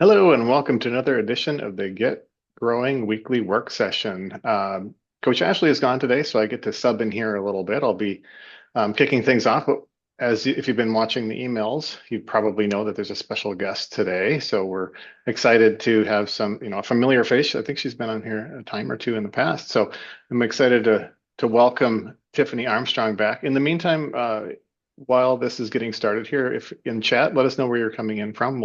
Hello and welcome to another edition of the Get Growing Weekly Work Session. Coach Ashley is gone today, so I get to sub in here a little bit. I'll be kicking things off. If you've been watching the emails, you probably know that there's a special guest today. So we're excited to have a familiar face. I think she's been on here a time or two in the past. So I'm excited to welcome Tiffany Armstrong back. In the meantime, while this is getting started here, if in chat, let us know where you're coming in from.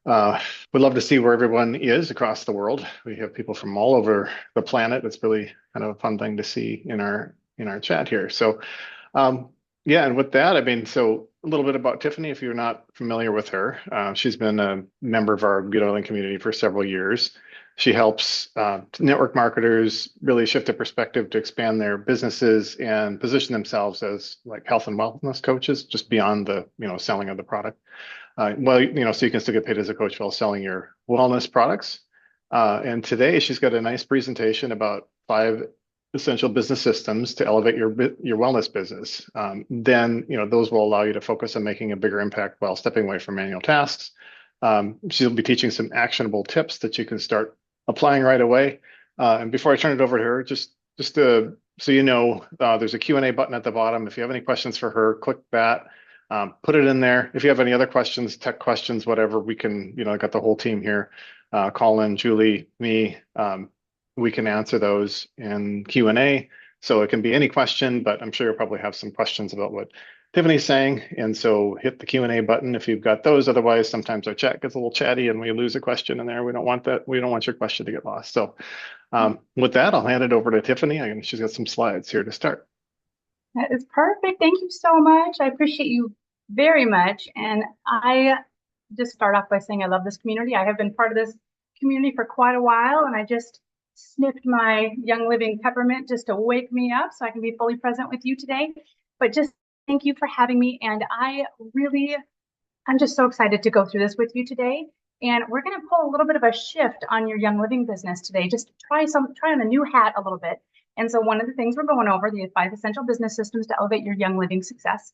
Uh, we'd love to see where everyone is across the world. We have people from all over the planet. It's really kind of a fun thing to see in our chat here. So, yeah, and with that, so a little bit about Tiffany, if you're not familiar with her. She's been a member of our GetOiling community for several years. She helps network marketers really shift their perspective to expand their businesses and position themselves as like health and wellness coaches, just beyond the selling of the product. So you can still get paid as a coach while selling your wellness products. And today she's got a nice presentation about 5 essential business systems to elevate your wellness business. Then, those will allow you to focus on making a bigger impact while stepping away from manual tasks. She'll be teaching some actionable tips that you can start applying right away. And before I turn it over to her, so there's a Q&A button at the bottom. If you have any questions for her, click that. Put it in there. If you have any other questions, tech questions, whatever, we can, I got the whole team here. Colin, Julie, me, we can answer those in Q&A. So it can be any question, but I'm sure you'll probably have some questions about what Tiffany's saying. And so hit the Q&A button if you've got those. Otherwise, sometimes our chat gets a little chatty and we lose a question in there. We don't want that. We don't want your question to get lost. So with that, I'll hand it over to Tiffany. She's got some slides here to start. That is perfect. Thank you so much. I appreciate you very much. And I just start off by saying I love this community. I have been part of this community for quite a while, and I just sniffed my Young Living peppermint just to wake me up so I can be fully present with you today. But just thank you for having me. And I'm just so excited to go through this with you today. And we're going to pull a little bit of a shift on your Young Living business today. Just try on a new hat a little bit. And so one of the things we're going over, the 5 essential business systems to elevate your Young Living success.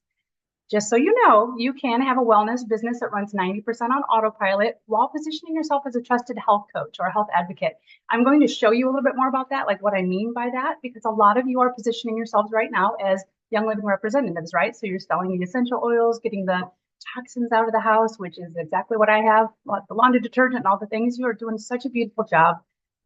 Just so you know, you can have a wellness business that runs 90% on autopilot while positioning yourself as a trusted health coach or a health advocate. I'm going to show you a little bit more about that, like what I mean by that, because a lot of you are positioning yourselves right now as Young Living representatives, right? So you're selling the essential oils, getting the toxins out of the house, which is exactly what I have, the laundry detergent and all the things. You are doing such a beautiful job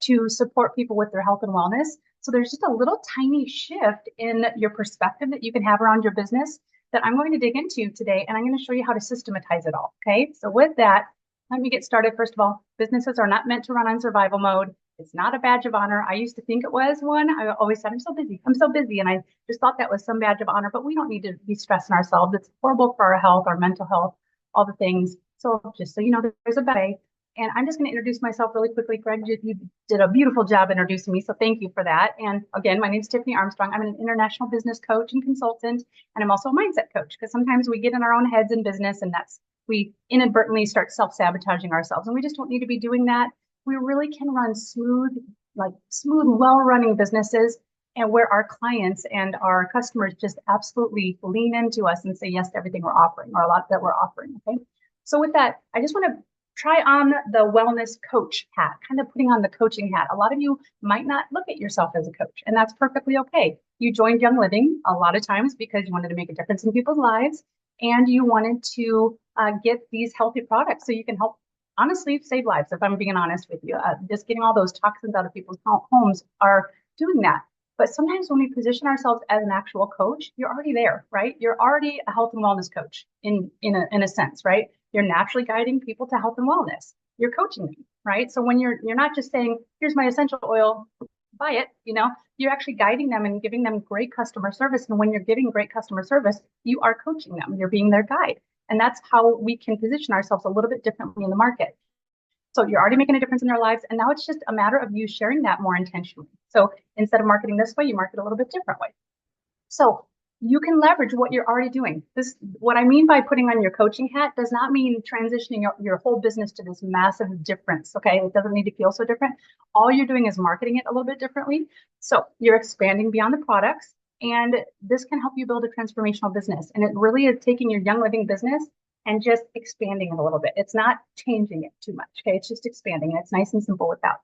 to support people with their health and wellness. So there's just a little tiny shift in your perspective that you can have around your business that I'm going to dig into today, and I'm going to show you how to systematize it all. Okay, so with that, let me get started. First of all, businesses are not meant to run on survival mode. It's not a badge of honor. I used to think it was one. I always said, I'm so busy. I'm so busy. And I just thought that was some badge of honor, but we don't need to be stressing ourselves. It's horrible for our health, our mental health, all the things. So just so you know, there's a better way. And I'm just going to introduce myself really quickly. Greg, you did a beautiful job introducing me, so thank you for that. And again, my name is Tiffany Armstrong. I'm an international business coach and consultant, and I'm also a mindset coach, because sometimes we get in our own heads in business, and we inadvertently start self-sabotaging ourselves, and we just don't need to be doing that. We really can run smooth, well-running businesses, and where our clients and our customers just absolutely lean into us and say yes to everything we're offering, or a lot that we're offering. Okay. So with that, I just want to try on the wellness coach hat, kind of putting on the coaching hat. A lot of you might not look at yourself as a coach, and that's perfectly okay. You joined Young Living a lot of times because you wanted to make a difference in people's lives, and you wanted to get these healthy products so you can help, honestly, save lives, if I'm being honest with you. Just getting all those toxins out of people's homes are doing that. But sometimes when we position ourselves as an actual coach, you're already there, right? You're already a health and wellness coach in a sense, right? You're naturally guiding people to health and wellness. You're coaching them, right? So when you're not just saying, here's my essential oil, buy it, you're actually guiding them and giving them great customer service. And when you're giving great customer service, you are coaching them. You're being their guide. And that's how we can position ourselves a little bit differently in the market. So you're already making a difference in their lives. And now it's just a matter of you sharing that more intentionally. So instead of marketing this way, you market a little bit different way. So you can leverage what you're already doing. What I mean by putting on your coaching hat does not mean transitioning your whole business to this massive difference. Okay. It doesn't need to feel so different. All you're doing is marketing it a little bit differently. So you're expanding beyond the products, and this can help you build a transformational business. And it really is taking your Young Living business and just expanding it a little bit. It's not changing it too much. Okay. It's just expanding it. It's nice and simple with that.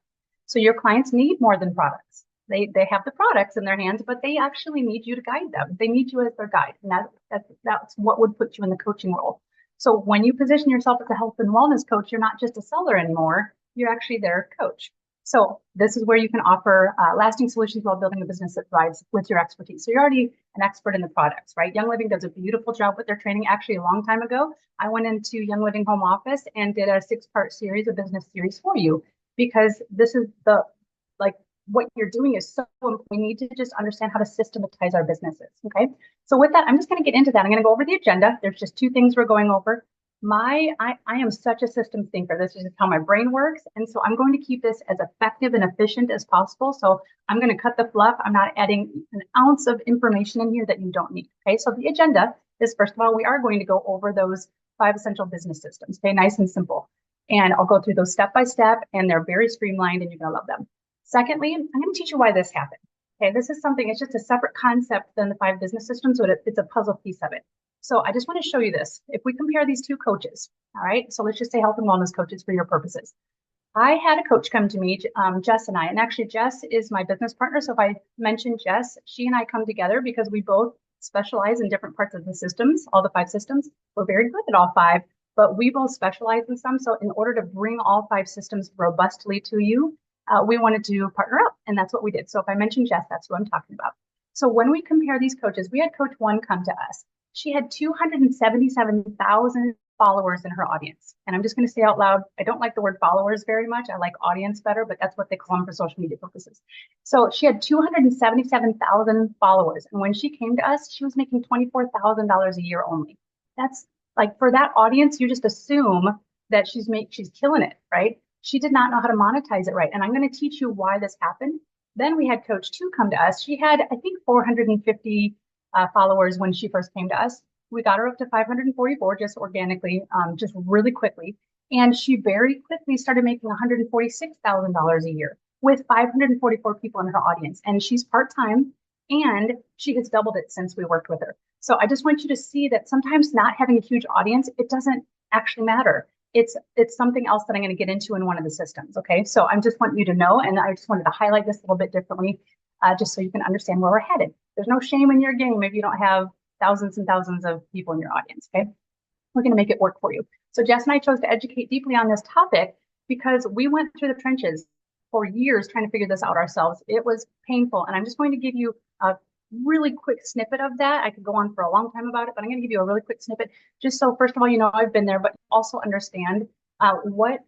So your clients need more than products. They have the products in their hands, but they actually need you to guide them. They need you as their guide. And that's what would put you in the coaching role. So when you position yourself as a health and wellness coach, you're not just a seller anymore. You're actually their coach. So this is where you can offer lasting solutions while building a business that thrives with your expertise. So you're already an expert in the products, right? Young Living does a beautiful job with their training. Actually, a long time ago, I went into Young Living home office and did a 6-part series, a business series for you, because this is the like what you're doing is so important. We need to just understand how to systematize our businesses. Okay. So with that, I'm just going to get into that. I'm going to go over the agenda. There's just 2 things we're going over. I am such a systems thinker. This is just how my brain works. And so I'm going to keep this as effective and efficient as possible. So I'm going to cut the fluff. I'm not adding an ounce of information in here that you don't need. Okay. So the agenda is, first of all, we are going to go over those 5 essential business systems. Okay. Nice and simple. And I'll go through those step by step, and they're very streamlined and you're going to love them. Secondly, I'm going to teach you why this happened. Okay. This is something, it's just a separate concept than the 5 business systems, but it's a puzzle piece of it. So I just want to show you this. If we compare these 2 coaches, all right, so let's just say health and wellness coaches for your purposes. I had a coach come to me, Jess and I, and actually Jess is my business partner. So if I mention Jess, she and I come together because we both specialize in different parts of the systems, all the 5 systems. We're very good at all 5, but we both specialize in some. So in order to bring all 5 systems robustly to you, we wanted to partner up, and that's what we did. So if I mention Jess, that's who I'm talking about. So when we compare these coaches, we had coach 1 come to us. She had 277,000 followers in her audience. And I'm just going to say out loud, I don't like the word followers very much. I like audience better, but that's what they call them for social media purposes. So she had 277,000 followers. And when she came to us, she was making $24,000 a year only. That's like, for that audience, you just assume that she's killing it, right? She did not know how to monetize it right. And I'm going to teach you why this happened. Then we had coach 2 come to us. She had, I think, 450 followers when she first came to us. We got her up to 544 just organically, just really quickly. And she very quickly started making $146,000 a year with 544 people in her audience. And she's part-time, and she has doubled it since we worked with her. So I just want you to see that sometimes not having a huge audience, it doesn't actually matter. It's something else that I'm going to get into in one of the systems. Okay. So I just want you to know, and I just wanted to highlight this a little bit differently, just so you can understand where we're headed. There's no shame in your game if you don't have thousands and thousands of people in your audience. Okay. We're going to make it work for you. So Jess and I chose to educate deeply on this topic because we went through the trenches for years trying to figure this out ourselves. It was painful. And I'm just going to give you a really quick snippet of that. I could go on for a long time about it, but I'm going to give you a really quick snippet just so, first of all, you know I've been there, but also understand what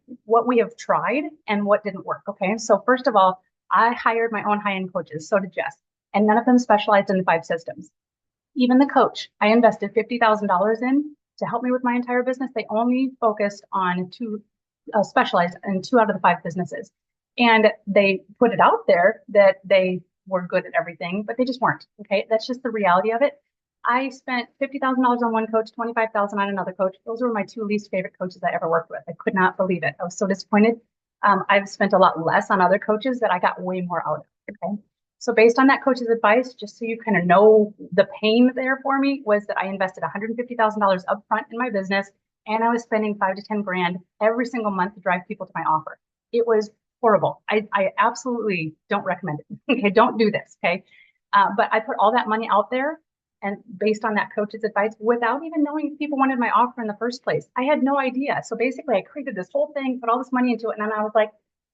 we have tried and what didn't work. Okay. So first of all, I hired my own high-end coaches. So did Jess, and none of them specialized in the 5 systems. Even the coach I invested $50,000 in to help me with my entire business, they only focused on 2, specialized in 2 out of the 5 businesses. And they put it out there that they were good at everything, but they just weren't. Okay. That's just the reality of it. I spent $50,000 on one coach, $25,000 on another coach. Those were my 2 least favorite coaches I ever worked with. I could not believe it. I was so disappointed. I've spent a lot less on other coaches that I got way more out of. Okay. So based on that coach's advice, just so you kind of know the pain there for me, was that I invested $150,000 upfront in my business, and I was spending 5 to 10 grand every single month to drive people to my offer. It was horrible. I absolutely don't recommend it. Okay. Don't do this. Okay. But I put all that money out there, and based on that coach's advice, without even knowing if people wanted my offer in the first place. I had no idea. So basically I created this whole thing, put all this money into it. And then I was like,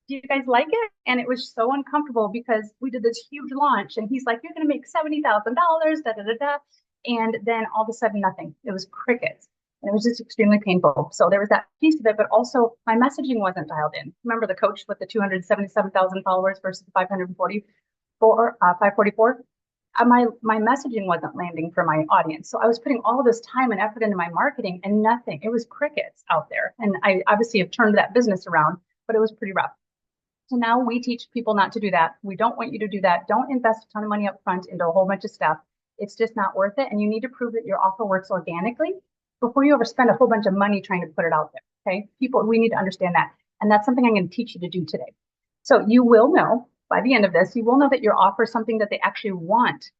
do you guys like it? And it was so uncomfortable because we did this huge launch and he's like, you're going to make $70,000, da, da, da, da. And then all of a sudden, nothing. It was crickets. And it was just extremely painful. So there was that piece of it, but also my messaging wasn't dialed in. Remember the coach with the 277,000 followers versus 544? My messaging wasn't landing for my audience. So I was putting all this time and effort into my marketing and nothing. It was crickets out there. And I obviously have turned that business around, but it was pretty rough. So now we teach people not to do that. We don't want you to do that. Don't invest a ton of money up front into a whole bunch of stuff. It's just not worth it. And you need to prove that your offer works organically before you ever spend a whole bunch of money trying to put it out there. Okay. People, we need to understand that. And that's something I'm going to teach you to do today. So you will know by the end of this, you will know that your offer is something that they actually want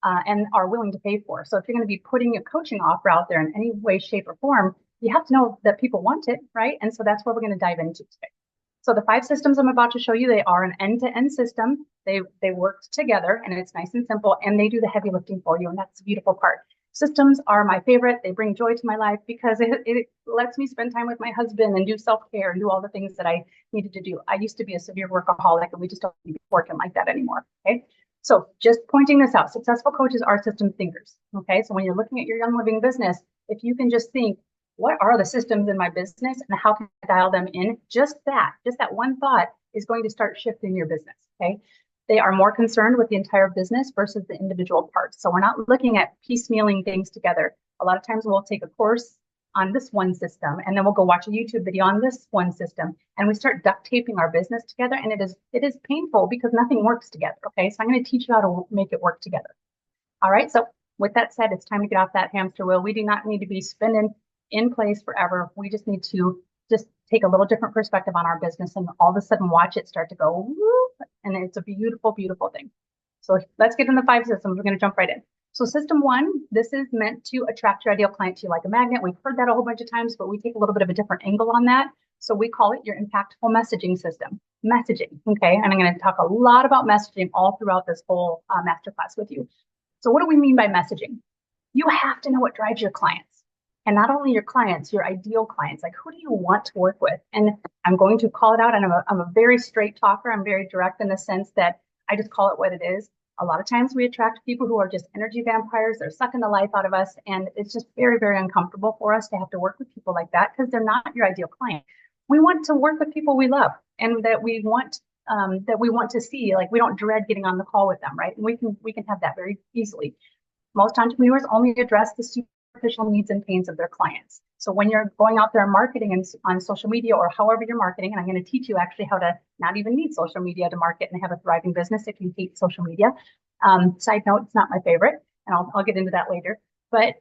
and are willing to pay for. So if you're going to be putting a coaching offer out there in any way, shape, or form, you have to know that people want it, right? And so that's what we're going to dive into today. So the 5 systems I'm about to show you, they are an end-to-end system. They work together and it's nice and simple, and they do the heavy lifting for you. And that's the beautiful part. Systems are my favorite. They bring joy to my life because it lets me spend time with my husband and do self-care and do all the things that I needed to do. I used to be a severe workaholic and we just don't need to be working like that anymore. Okay. So just pointing this out, successful coaches are system thinkers. Okay. So when you're looking at your Young Living business, if you can just think, what are the systems in my business and how can I dial them in? Just that one thought is going to start shifting your business. Okay. They are more concerned with the entire business versus the individual parts. So we're not looking at piecemealing things together. A lot of times we'll take a course on this one system and then we'll go watch a YouTube video on this one system and we start duct taping our business together, and it is painful because nothing works together. Okay. So I'm going to teach you how to make it work together. All right. So with that said, it's time to get off that hamster wheel. We do not need to be spinning in place forever. We just need to just take a little different perspective on our business and all of a sudden watch it start to go whoop, and it's a beautiful, beautiful thing. So let's get in the 5 systems. We're going to jump right in. So system 1, this is meant to attract your ideal client to you like a magnet. We've heard that a whole bunch of times, but we take a little bit of a different angle on that. So we call it your impactful messaging system. Messaging, okay? And I'm going to talk a lot about messaging all throughout this whole masterclass with you. So what do we mean by messaging? You have to know what drives your clients. And not only your clients, your ideal clients. Like, who do you want to work with? And I'm going to call it out. And I'm a very straight talker. I'm very direct in the sense that I just call it what it is. A lot of times we attract people who are just energy vampires. They're sucking the life out of us. And it's just very, very uncomfortable for us to have to work with people like that because they're not your ideal client. We want to work with people we love and that we want to see. Like, we don't dread getting on the call with them, right? And we can have that very easily. Most entrepreneurs only address the superficial needs and pains of their clients. So when you're going out there and marketing on social media or however you're marketing, and I'm going to teach you actually how to not even need social media to market and have a thriving business if you hate social media. Side note, it's not my favorite, and I'll get into that later. But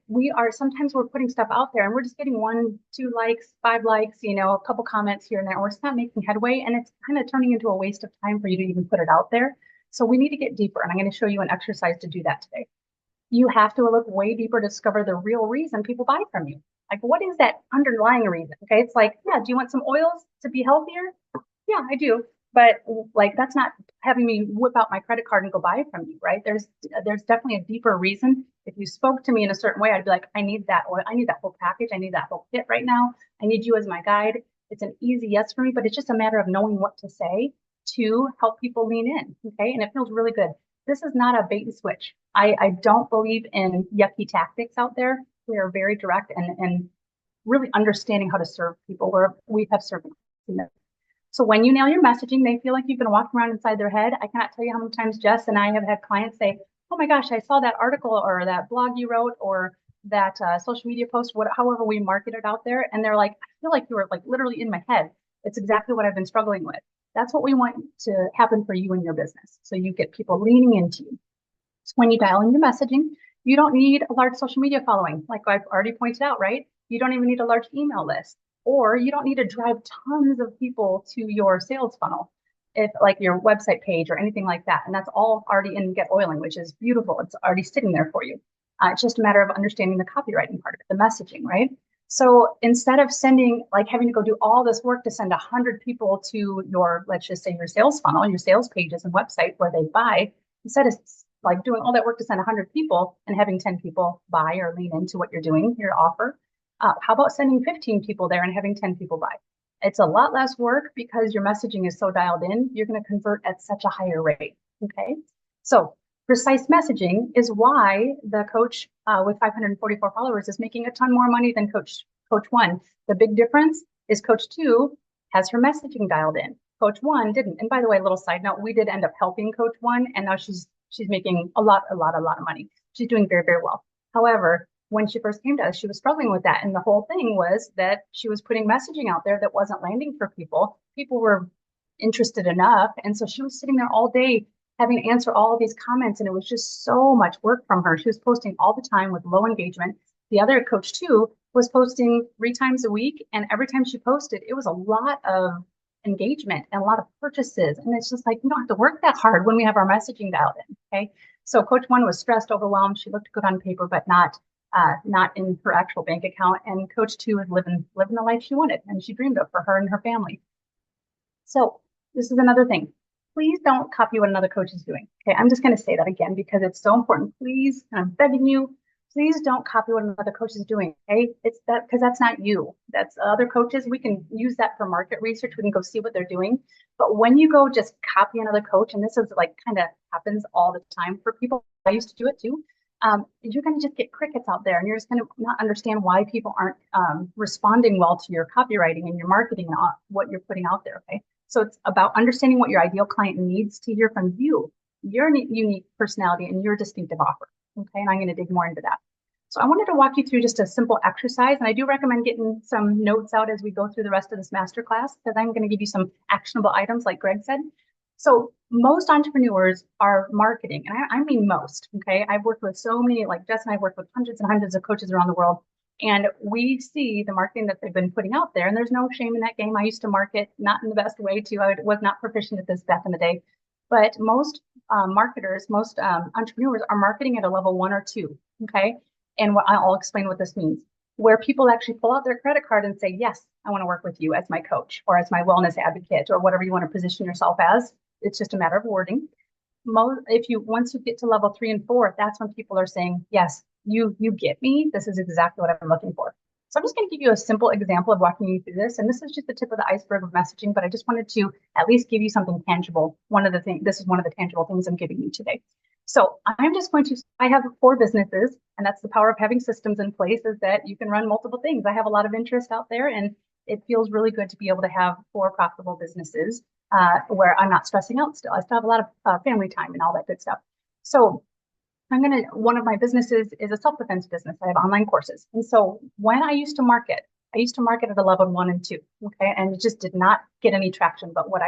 sometimes we're putting stuff out there and we're just getting 1, 2 likes, 5 likes, a couple comments here and there. We're just not making headway, and it's kind of turning into a waste of time for you to even put it out there. So we need to get deeper, and I'm going to show you an exercise to do that today. You have to look way deeper to discover the real reason people buy from you. Like, what is that underlying reason? Okay. It's like, yeah, do you want some oils to be healthier? Yeah, I do. But like, that's not having me whip out my credit card and go buy it from you, right? There's definitely a deeper reason. If you spoke to me in a certain way, I'd be like, I need that oil. I need that whole package. I need that whole kit right now. I need you as my guide. It's an easy yes for me, but it's just a matter of knowing what to say to help people lean in. Okay. And it feels really good. This is not a bait and switch. I don't believe in yucky tactics out there. We are very direct and really understanding how to serve people where we have served them. So when you nail your messaging, they feel like you've been walking around inside their head. I cannot tell you how many times Jess and I have had clients say, oh my gosh, I saw that article or that blog you wrote or that social media post, however we market it out there. And they're like, I feel like you were like literally in my head. It's exactly what I've been struggling with. That's what we want to happen for you in your business. So you get people leaning into you. So when you dial in your messaging, you don't need a large social media following, like I've already pointed out, right? You don't even need a large email list, or you don't need to drive tons of people to your sales funnel, if like your website page or anything like that. And that's all already in GetOiling, which is beautiful. It's already sitting there for you. It's just a matter of understanding the copywriting part of it, the messaging, right? So instead of having to go do all this work to send 100 people to your, let's just say your sales funnel, your sales pages and website where they buy, instead of like doing all that work to send 100 people and having 10 people buy or lean into what you're doing, your offer, how about sending 15 people there and having 10 people buy? It's a lot less work because your messaging is so dialed in, you're going to convert at such a higher rate. Okay. So precise messaging is why the coach with 544 followers is making a ton more money than Coach 1. The big difference is Coach 2 has her messaging dialed in. Coach 1 didn't. And by the way, a little side note, we did end up helping Coach 1, and now she's making a lot of money. She's doing very, very well. However, when she first came to us, she was struggling with that. And the whole thing was that she was putting messaging out there that wasn't landing for people. People were interested enough. And so she was sitting there all day having to answer all of these comments. And it was just so much work from her. She was posting all the time with low engagement. The other Coach 2 was posting 3 times a week. And every time she posted, it was a lot of engagement and a lot of purchases. And it's just like, we don't have to work that hard when we have our messaging dialed in. Okay. So Coach 1 was stressed, overwhelmed. She looked good on paper, but not not in her actual bank account. And coach two is living the life she wanted and she dreamed of for her and her family. So this is another thing. Please don't copy what another coach is doing. Okay, I'm just going to say that again because it's so important. Please, and I'm begging you, please don't copy what another coach is doing. Okay, it's that because that's not you. That's other coaches. We can use that for market research. We can go see what they're doing. But when you go just copy another coach, and this is like kind of happens all the time for people. I used to do it too. You're going to just get crickets out there, and you're just going to not understand why people aren't responding well to your copywriting and your marketing and what you're putting out there. Okay. So it's about understanding what your ideal client needs to hear from you, your unique personality and your distinctive offer. Okay. And I'm going to dig more into that. So I wanted to walk you through just a simple exercise. And I do recommend getting some notes out as we go through the rest of this masterclass, because I'm going to give you some actionable items like Greg said. So most entrepreneurs are marketing, and I mean most, okay? I've worked with so many, like Jess and I've worked with hundreds and hundreds of coaches around the world, and we see the marketing that they've been putting out there, and there's no shame in that game. I used to market not in the best way too. I was not proficient at this back in the day, but most marketers, most entrepreneurs are marketing at a level 1 or 2, okay? And I'll explain what this means, where people actually pull out their credit card and say, yes, I want to work with you as my coach or as my wellness advocate or whatever you want to position yourself as. It's just a matter of wording. Once you get to level 3 and 4, that's when people are saying, yes, you get me. This is exactly what I'm looking for. So I'm just going to give you a simple example of walking you through this. And this is just the tip of the iceberg of messaging, but I just wanted to at least give you something tangible. This is one of the tangible things I'm giving you today. So I have 4 businesses, and that's the power of having systems in place, is that you can run multiple things. I have a lot of interest out there, and it feels really good to be able to have 4 profitable businesses where I'm not stressing out still. I still have a lot of family time and all that good stuff. So one of my businesses is a self-defense business. I have online courses. And so when I used to market at a level 1 and 2, okay? And it just did not get any traction. But what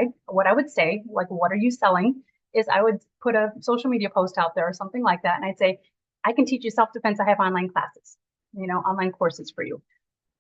I would say, like, what are you selling? Is I would put a social media post out there or something like that. And I'd say, I can teach you self-defense. I have online classes, online courses for you.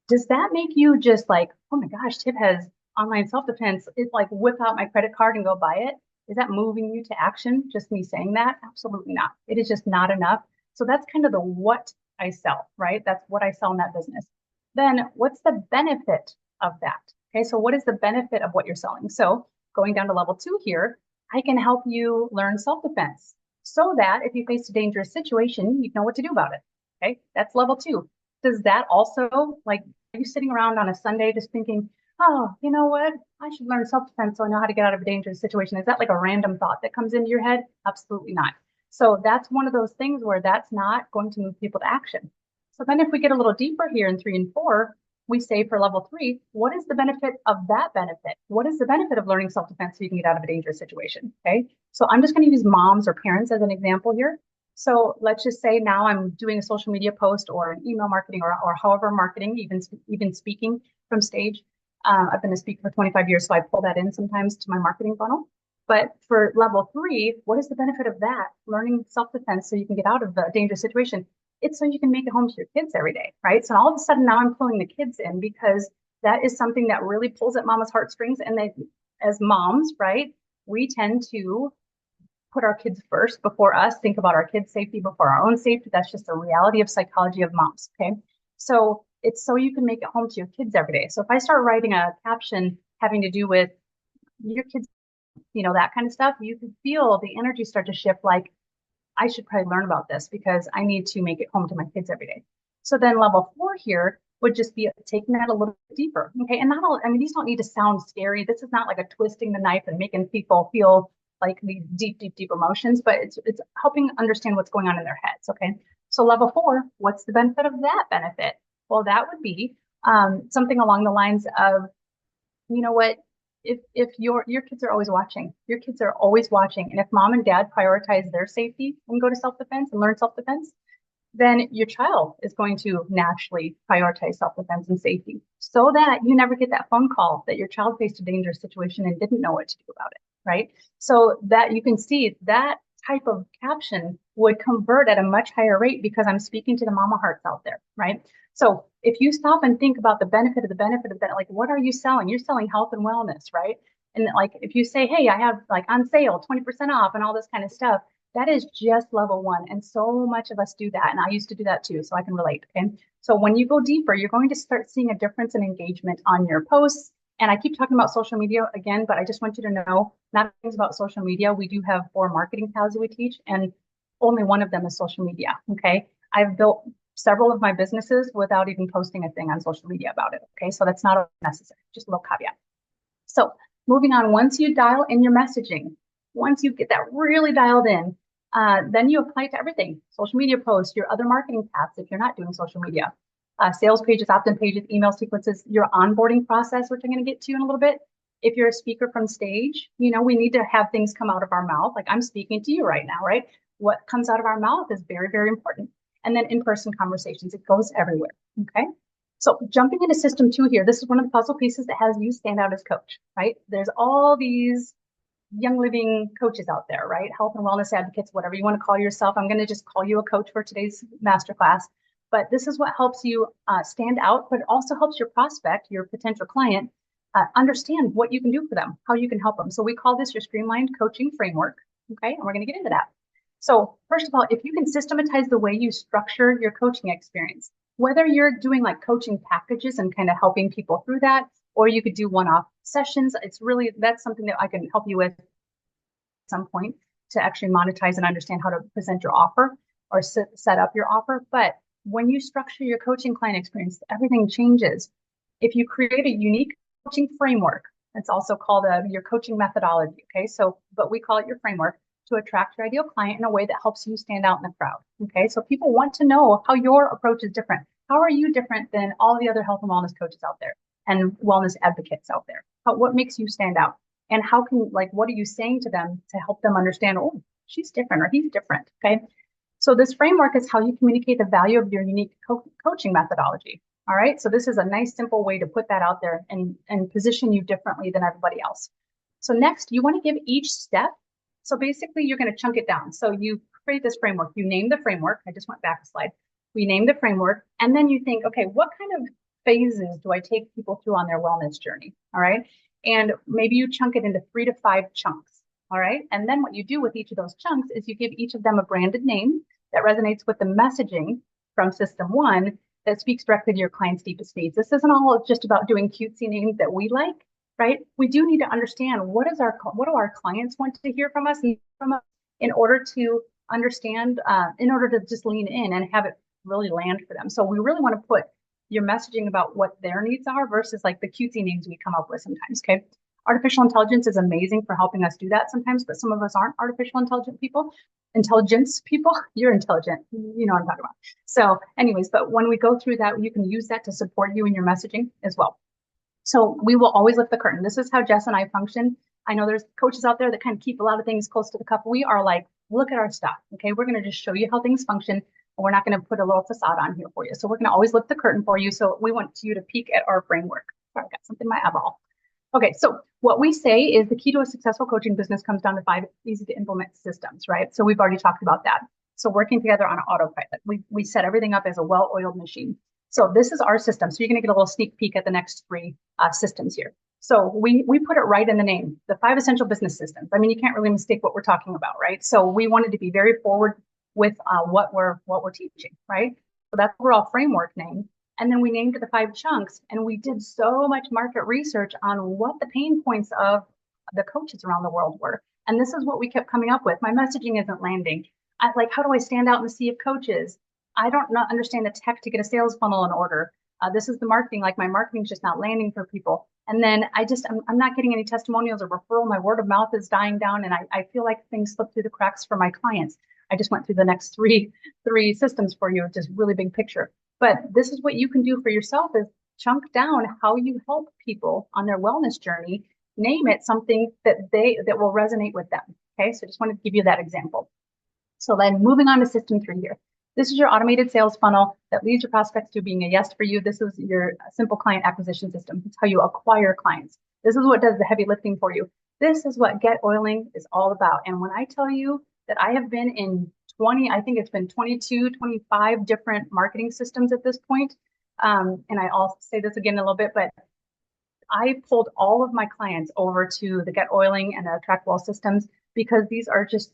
Does that make you just like, oh my gosh, Tip has online self-defense? It's like whip out my credit card and go buy it. Is that moving you to action? Just me saying that? Absolutely not. It is just not enough. So that's kind of the what I sell, right? That's what I sell in that business. Then what's the benefit of that? Okay, so what is the benefit of what you're selling? So going down to level 2 here, I can help you learn self-defense so that if you face a dangerous situation, you know what to do about it. Okay, that's level 2. Does that also, like, are you sitting around on a Sunday just thinking, oh, you know what? I should learn self-defense so I know how to get out of a dangerous situation. Is that like a random thought that comes into your head? Absolutely not. So that's one of those things where that's not going to move people to action. So then if we get a little deeper here in 3 and 4, we say for level 3, what is the benefit of that benefit? What is the benefit of learning self-defense so you can get out of a dangerous situation? Okay. So I'm just going to use moms or parents as an example here. So let's just say now I'm doing a social media post or an email marketing or however marketing, even speaking from stage. I've been a speaker for 25 years, so I pull that in sometimes to my marketing funnel. But for level 3, what is the benefit of that? Learning self-defense so you can get out of a dangerous situation. It's so you can make it home to your kids every day, right? So all of a sudden now I'm pulling the kids in because that is something that really pulls at mama's heartstrings. And they, as moms, right, we tend to put our kids first before us, think about our kids' safety before our own safety. That's just a reality of psychology of moms, okay? So it's so you can make it home to your kids every day. So if I start writing a caption having to do with your kids, that kind of stuff, you can feel the energy start to shift like, I should probably learn about this because I need to make it home to my kids every day. So then level 4 here would just be taking that a little bit deeper. Okay. And these don't need to sound scary. This is not like a twisting the knife and making people feel like these deep, deep, deep emotions, but it's helping understand what's going on in their heads. Okay. So level 4, what's the benefit of that benefit? Well, that would be something along the lines of, you know what, if your kids are always watching, and if mom and dad prioritize their safety and go to self-defense and learn self-defense, then your child is going to naturally prioritize self-defense and safety so that you never get that phone call that your child faced a dangerous situation and didn't know what to do about it, right? So that you can see that type of caption would convert at a much higher rate because I'm speaking to the mama hearts out there, right? So if you stop and think about the benefit of that, like, what are you selling? You're selling health and wellness, right? And like, if you say, hey, I have like on sale, 20% off and all this kind of stuff, That is just level one. And so much of us do that. And I used to do that too, so I can relate. Okay. So when you go deeper, you're going to start seeing a difference in engagement on your posts. And I keep talking about social media again, but I just want you to know not things about social media. We do have 4 marketing paths that we teach, and only one of them is social media. Okay. I've built several of my businesses without even posting a thing on social media about it. Okay. So that's not necessary, just a little caveat. So moving on, once you dial in your messaging, once you get that really dialed in, then you apply it to everything: social media posts, your other marketing paths if you're not doing social media, sales pages, opt-in pages, email sequences, your onboarding process, which I'm going to get to in a little bit. If you're a speaker from stage, we need to have things come out of our mouth. Like I'm speaking to you right now, right? What comes out of our mouth is very, very important. And then in-person conversations, it goes everywhere. Okay. So jumping into system 2 here, this is one of the puzzle pieces that has you stand out as coach, right? There's all these young living coaches out there, right? Health and wellness advocates, whatever you want to call yourself. I'm going to just call you a coach for today's masterclass. But this is what helps you stand out, but it also helps your prospect, your potential client, understand what you can do for them, how you can help them. So we call this your streamlined coaching framework. Okay, and we're going to get into that. So first of all, if you can systematize the way you structure your coaching experience, whether you're doing like coaching packages and kind of helping people through that, or you could do one-off sessions, that's something that I can help you with at some point to actually monetize and understand how to present your offer or set up your offer. But when you structure your coaching client experience, everything changes. If you create a unique coaching framework, it's also called your coaching methodology. Okay, so but we call it your framework to attract your ideal client in a way that helps you stand out in the crowd. Okay, so people want to know how your approach is different. How are you different than all the other health and wellness coaches out there and wellness advocates out there? What makes you stand out? And what are you saying to them to help them understand, oh, she's different or he's different? Okay, so this framework is how you communicate the value of your unique coaching methodology. All right, so this is a nice, simple way to put that out there and position you differently than everybody else. So next, you want to give each step. So basically, you're going to chunk it down. So you create this framework. You name the framework. I just went back a slide. We name the framework, and then you think, okay, what kind of phases do I take people through on their wellness journey? All right, and maybe you chunk it into 3 to 5 chunks. All right, and then what you do with each of those chunks is you give each of them a branded name that resonates with the messaging from system 1 that speaks directly to your client's deepest needs. This isn't all just about doing cutesy names that we like, right? We do need to understand what do our clients want to hear from us in order to understand, in order to just lean in and have it really land for them. So we really want to put your messaging about what their needs are versus like the cutesy names we come up with sometimes. Okay. Artificial intelligence is amazing for helping us do that sometimes, but some of us aren't artificial intelligence people. You're intelligent. You know what I'm talking about. So anyways, but when we go through that, you can use that to support you in your messaging as well. So we will always lift the curtain. This is how Jess and I function. I know there's coaches out there that kind of keep a lot of things close to the cup. We are like, look at our stuff. Okay. We're going to just show you how things function. And we're not going to put a little facade on here for you. So we're going to always lift the curtain for you. So we want you to peek at our framework. Sorry, I got something in my eyeball. Okay, so what we say is the key to a successful coaching business comes down to 5 easy to implement systems, right? So we've already talked about that. So working together on autopilot, we set everything up as a well-oiled machine. So this is our system. So you're going to get a little sneak peek at the next 3 systems here. So we put it right in the name, the 5 essential business systems. I mean, you can't really mistake what we're talking about, right? So we wanted to be very forward with what we're teaching, right? So that's the overall framework name. And then we named it the 5 chunks, and we did so much market research on what the pain points of the coaches around the world were. And this is what we kept coming up with. My messaging isn't landing. How do I stand out in the sea of coaches? I don't understand the tech to get a sales funnel in order. This is the marketing, like my marketing's just not landing for people. And then I'm not getting any testimonials or referral. My word of mouth is dying down, and I feel like things slip through the cracks for my clients. I just went through the next three systems for you, just really big picture. But this is what you can do for yourself is chunk down how you help people on their wellness journey, name it something that will resonate with them. Okay, so just wanted to give you that example. So then moving on to system 3 here. This is your automated sales funnel that leads your prospects to being a yes for you. This is your simple client acquisition system. It's how you acquire clients. This is what does the heavy lifting for you. This is what GetOiling is all about. And when I tell you that I have been in I think it's been 22, 25 different marketing systems at this point. And I'll say this again in a little bit, but I pulled all of my clients over to the GetOiling and the TrackWell systems because these are just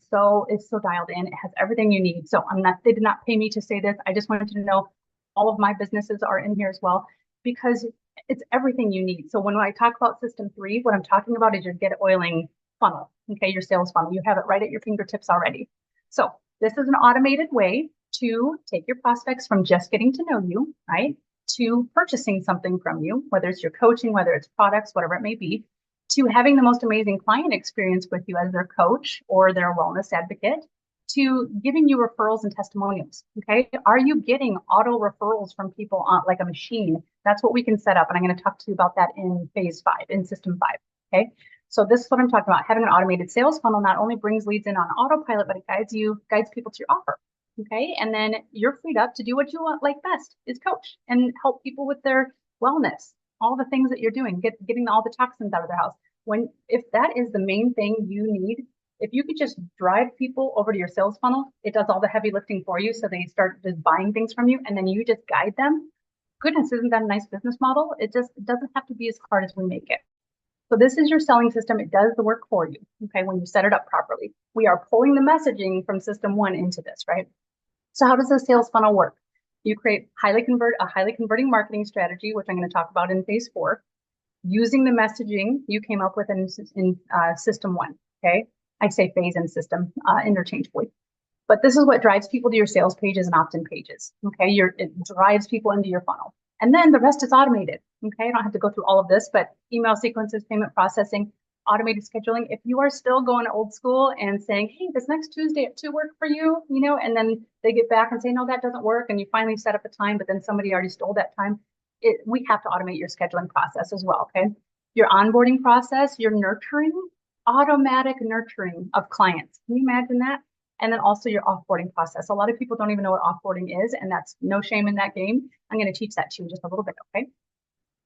it's so dialed in. It has everything you need. So they did not pay me to say this. I just wanted to know all of my businesses are in here as well because it's everything you need. So when I talk about system 3, what I'm talking about is your GetOiling funnel, okay, your sales funnel. You have it right at your fingertips already. So this is an automated way to take your prospects from just getting to know you, right, to purchasing something from you, whether it's your coaching, whether it's products, whatever it may be, to having the most amazing client experience with you as their coach or their wellness advocate, to giving you referrals and testimonials. Okay. Are you getting auto referrals from people on like a machine? That's what we can set up. And I'm going to talk to you about that in phase 5, in system 5. Okay. So this is what I'm talking about. Having an automated sales funnel not only brings leads in on autopilot, but it guides people to your offer. Okay. And then you're freed up to do what you want, like best is coach and help people with their wellness, all the things that you're doing, getting all the toxins out of their house. If that is the main thing you need, if you could just drive people over to your sales funnel, it does all the heavy lifting for you. So they start just buying things from you and then you just guide them. Goodness, isn't that a nice business model? It doesn't have to be as hard as we make it. So this is your selling system. It does the work for you. Okay. When you set it up properly, we are pulling the messaging from system 1 into this, right? So how does the sales funnel work? You create a highly converting marketing strategy, which I'm going to talk about in phase 4, using the messaging you came up with in system 1. Okay. I say phase and system interchangeably. But this is what drives people to your sales pages and opt-in pages. Okay. It drives people into your funnel. And then the rest is automated. Okay. I don't have to go through all of this, but email sequences, payment processing, automated scheduling. If you are still going old school and saying, hey, this next Tuesday at 2 work for you, and then they get back and say, no, that doesn't work. And you finally set up a time, but then somebody already stole that time. We have to automate your scheduling process as well. Okay. Your onboarding process, your nurturing, automatic nurturing of clients. Can you imagine that? And then also your offboarding process. A lot of people don't even know what offboarding is, and that's no shame in that game. I'm going to teach that to you just a little bit. Okay.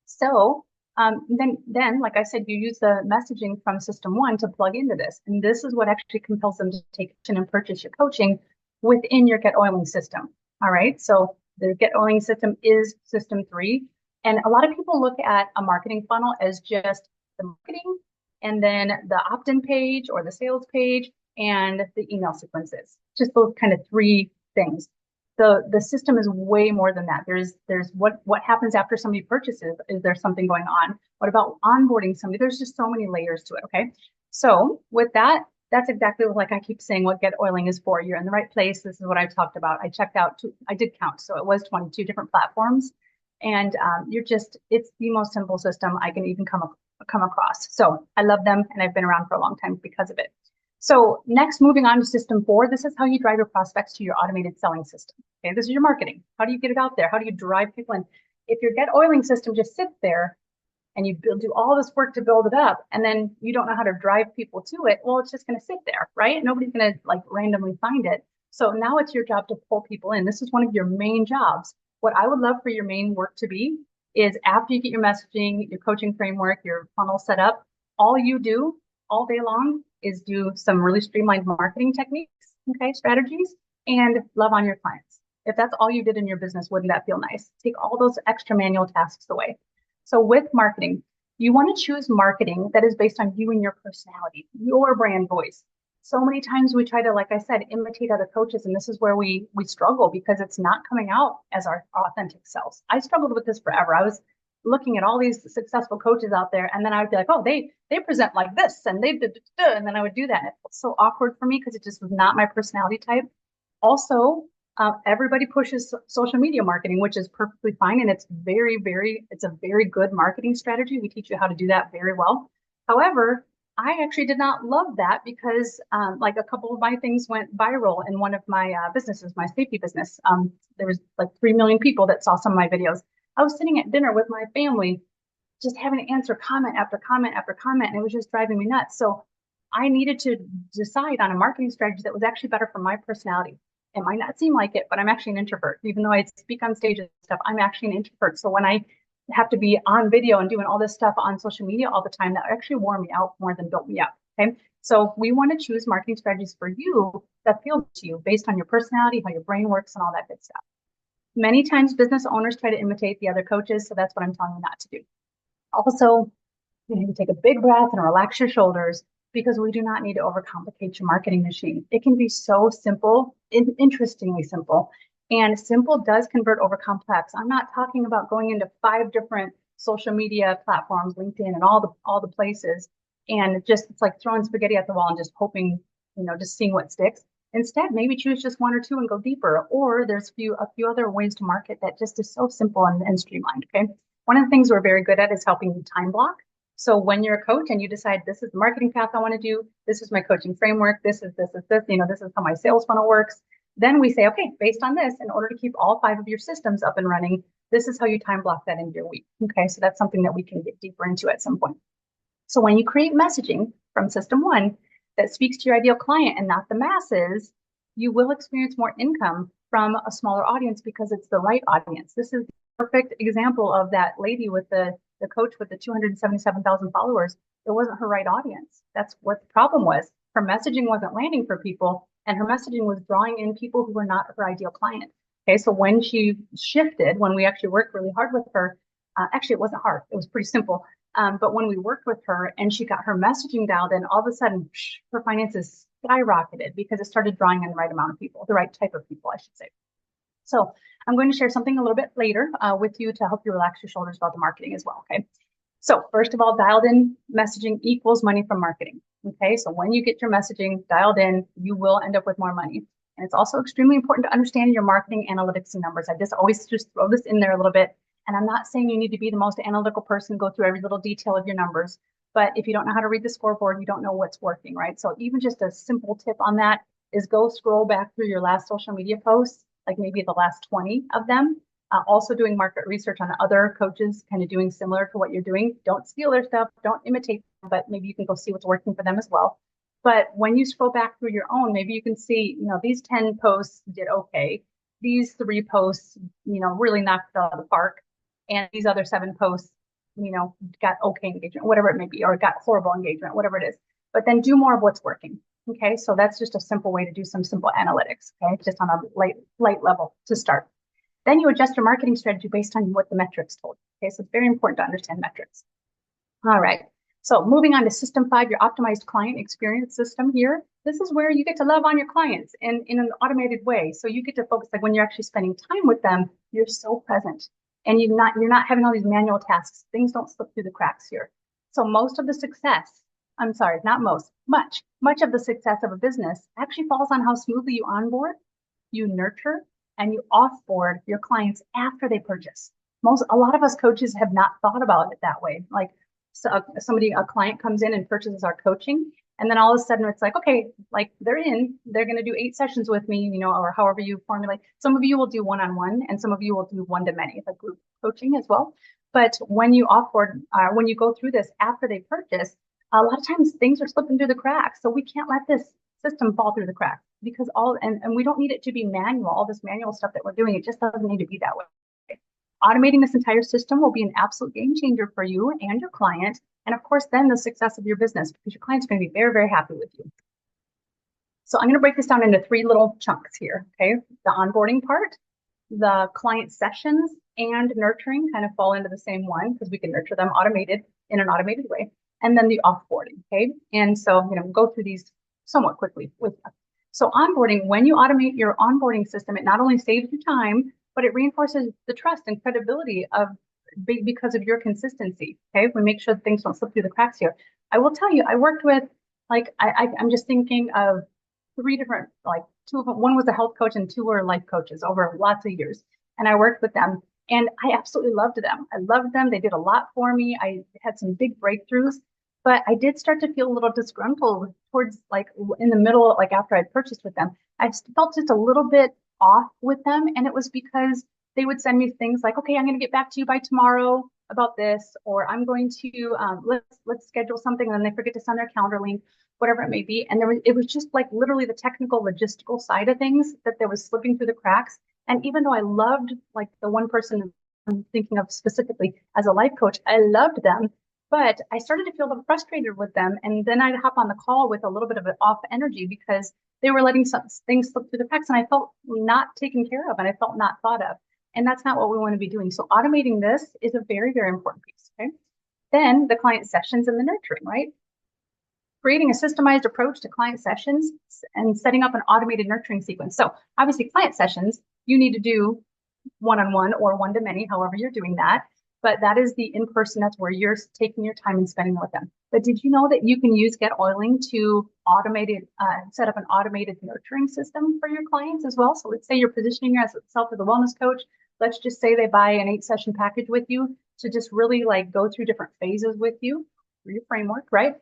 So then, like I said, you use the messaging from system 1 to plug into this. And this is what actually compels them to take action and purchase your coaching within your GetOiling system. All right. So the GetOiling system is system 3. And a lot of people look at a marketing funnel as just the marketing and then the opt-in page or the sales page and the email sequences, just those kind of 3 things. The system is way more than that. There's what happens after somebody purchases. Is there something going on? What about onboarding somebody? There's just so many layers to it. Okay. So with that, that's exactly like I keep saying what GetOiling is for. You're in the right place. This is what I talked about. I checked out, I did count. So it was 22 different platforms. And it's the most simple system I can even come across. So I love them and I've been around for a long time because of it. So next, moving on to system 4, this is how you drive your prospects to your automated selling system. Okay, this is your marketing. How do you get it out there? How do you drive people in? If your GetOiling system just sits there and you do all this work to build it up and then you don't know how to drive people to it, well, it's just going to sit there, right? Nobody's going to like randomly find it. So now it's your job to pull people in. This is one of your main jobs. What I would love for your main work to be is after you get your messaging, your coaching framework, your funnel set up, all you do all day long is do some really streamlined marketing techniques, okay, strategies, and love on your clients. If that's all you did in your business, wouldn't that feel nice? Take all those extra manual tasks away. So with marketing, you want to choose marketing that is based on you and your personality, your brand voice. So many times we try to, like I said, imitate other coaches, and this is where we struggle because it's not coming out as our authentic selves. I struggled with this forever. I was looking at all these successful coaches out there, and then I would be like, oh, they present like this, and they did, and then I would do that. It felt so awkward for me because it just was not my personality type. Also, everybody pushes social media marketing, which is perfectly fine, and it's a very good marketing strategy. We teach you how to do that very well. However, I actually did not love that because like a couple of my things went viral in one of my businesses, my safety business. There was like 3 million people that saw some of my videos. I was sitting at dinner with my family, just having to answer comment after comment after comment, and it was just driving me nuts. So I needed to decide on a marketing strategy that was actually better for my personality. It might not seem like it, but I'm actually an introvert. Even though I speak on stage and stuff, I'm actually an introvert. So when I have to be on video and doing all this stuff on social media all the time, that actually wore me out more than built me up. Okay. So we want to choose marketing strategies for you that feel to you based on your personality, how your brain works, and all that good stuff. Many times business owners try to imitate the other coaches. So that's what I'm telling you not to do. Also, You need to take a big breath and relax your shoulders because we do not need to overcomplicate your marketing machine. It can be so simple, interestingly simple. And simple does convert over complex. I'm not talking about going into 5 different social media platforms, LinkedIn and all the places, and just it's like throwing spaghetti at the wall and just hoping, just seeing what sticks. Instead, maybe choose just 1 or 2 and go deeper. Or there's a few other ways to market that just is so simple and streamlined. Okay. One of the things we're very good at is helping you time block. So when you're a coach and you decide this is the marketing path I want to do, this is my coaching framework, this, this is how my sales funnel works. Then we say, okay, based on this, in order to keep all 5 of your systems up and running, this is how you time block that into your week. Okay, so that's something that we can get deeper into at some point. So when you create messaging from system 1 that speaks to your ideal client and not the masses, you will experience more income from a smaller audience because it's the right audience. This is the perfect example of that lady with the coach with the 277,000 followers. It wasn't her right audience. That's what the problem was. Her messaging wasn't landing for people, and her messaging was drawing in people who were not her ideal client. Okay, so when she shifted, when we actually worked really hard with her, actually it wasn't hard, it was pretty simple. But when we worked with her and she got her messaging dialed in, all of a sudden her finances skyrocketed because it started drawing in the right amount of people, the right type of people, I should say. So I'm going to share something a little bit later with you to help you relax your shoulders about the marketing as well. Okay. So first of all, dialed in messaging equals money from marketing. Okay. So when you get your messaging dialed in, you will end up with more money. And it's also extremely important to understand your marketing analytics and numbers. I just always just throw this in there a little bit. And I'm not saying you need to be the most analytical person, go through every little detail of your numbers. But if you don't know how to read the scoreboard, you don't know what's working, right? So even just a simple tip on that is go scroll back through your last social media posts, like maybe the last 20 of them. Also doing market research on other coaches, kind of doing similar to what you're doing. Don't steal their stuff, don't imitate them, but maybe you can go see what's working for them as well. But when you scroll back through your own, maybe you can see, these 10 posts did okay. These 3 posts, really knocked it out of the park. And these other 7 posts, got okay engagement, whatever it may be, or got horrible engagement, whatever it is. But then do more of what's working. Okay, so that's just a simple way to do some simple analytics. Okay, just on a light level to start. Then you adjust your marketing strategy based on what the metrics told you. Okay, so it's very important to understand metrics. All right, so moving on to system 5, your optimized client experience system here. This is where you get to love on your clients in an automated way. So you get to focus, like when you're actually spending time with them, you're so present. And you're not having all these manual tasks. Things don't slip through the cracks here. So most of the success, I'm sorry, not most, much of the success of a business actually falls on how smoothly you onboard, you nurture, and you offboard your clients after they purchase. A lot of us coaches have not thought about it that way. Like a client comes in and purchases our coaching, and then all of a sudden it's like, okay, like they're going to do 8 sessions with me, or however you formulate. Some of you will do one-on-one and some of you will do one-to-many, like group coaching as well. But when you offboard, when you go through this after they purchase, a lot of times things are slipping through the cracks. So we can't let this system fall through the cracks because and we don't need it to be manual, all this manual stuff that we're doing. It just doesn't need to be that way. Automating this entire system will be an absolute game changer for you and your client. And of course, then the success of your business, because your client's going to be very, very happy with you. So I'm going to break this down into 3 little chunks here. Okay. The onboarding part, the client sessions, and nurturing kind of fall into the same one because we can nurture them in an automated way. And then the offboarding. Okay. And so, go through these somewhat quickly with them. So onboarding, when you automate your onboarding system, it not only saves you time, but it reinforces the trust and credibility because of your consistency. Okay, we make sure that things don't slip through the cracks here. I will tell you, I worked with I'm just thinking of 3 different, like 2 of them. One was a health coach and 2 were life coaches over lots of years, and I worked with them, and I absolutely loved them. I loved them. They did a lot for me. I had some big breakthroughs, but I did start to feel a little disgruntled towards like in the middle, like after I'd purchased with them. I felt just a little bit off with them. And it was because they would send me things like, okay, I'm going to get back to you by tomorrow about this, or I'm going to let's schedule something, and then they forget to send their calendar link, whatever it may be. And it was just like literally the technical logistical side of things that there was slipping through the cracks. And even though I loved like the one person I'm thinking of specifically as a life coach, I loved them, but I started to feel a little frustrated with them. And then I'd hop on the call with a little bit of an off energy because they were letting some things slip through the cracks, and I felt not taken care of, and I felt not thought of. And that's not what we want to be doing. So automating this is a very, very important piece. Okay. Then the client sessions and the nurturing, right? Creating a systemized approach to client sessions and setting up an automated nurturing sequence. So obviously client sessions, you need to do one-on-one or one-to-many, however you're doing that. But that is the in-person, that's where you're taking your time and spending with them. But did you know that you can use GetOiling to set up an automated nurturing system for your clients as well? So let's say you're positioning yourself as a wellness coach. Let's just say they buy an 8-session package with you to just really like go through different phases with you through your framework, right?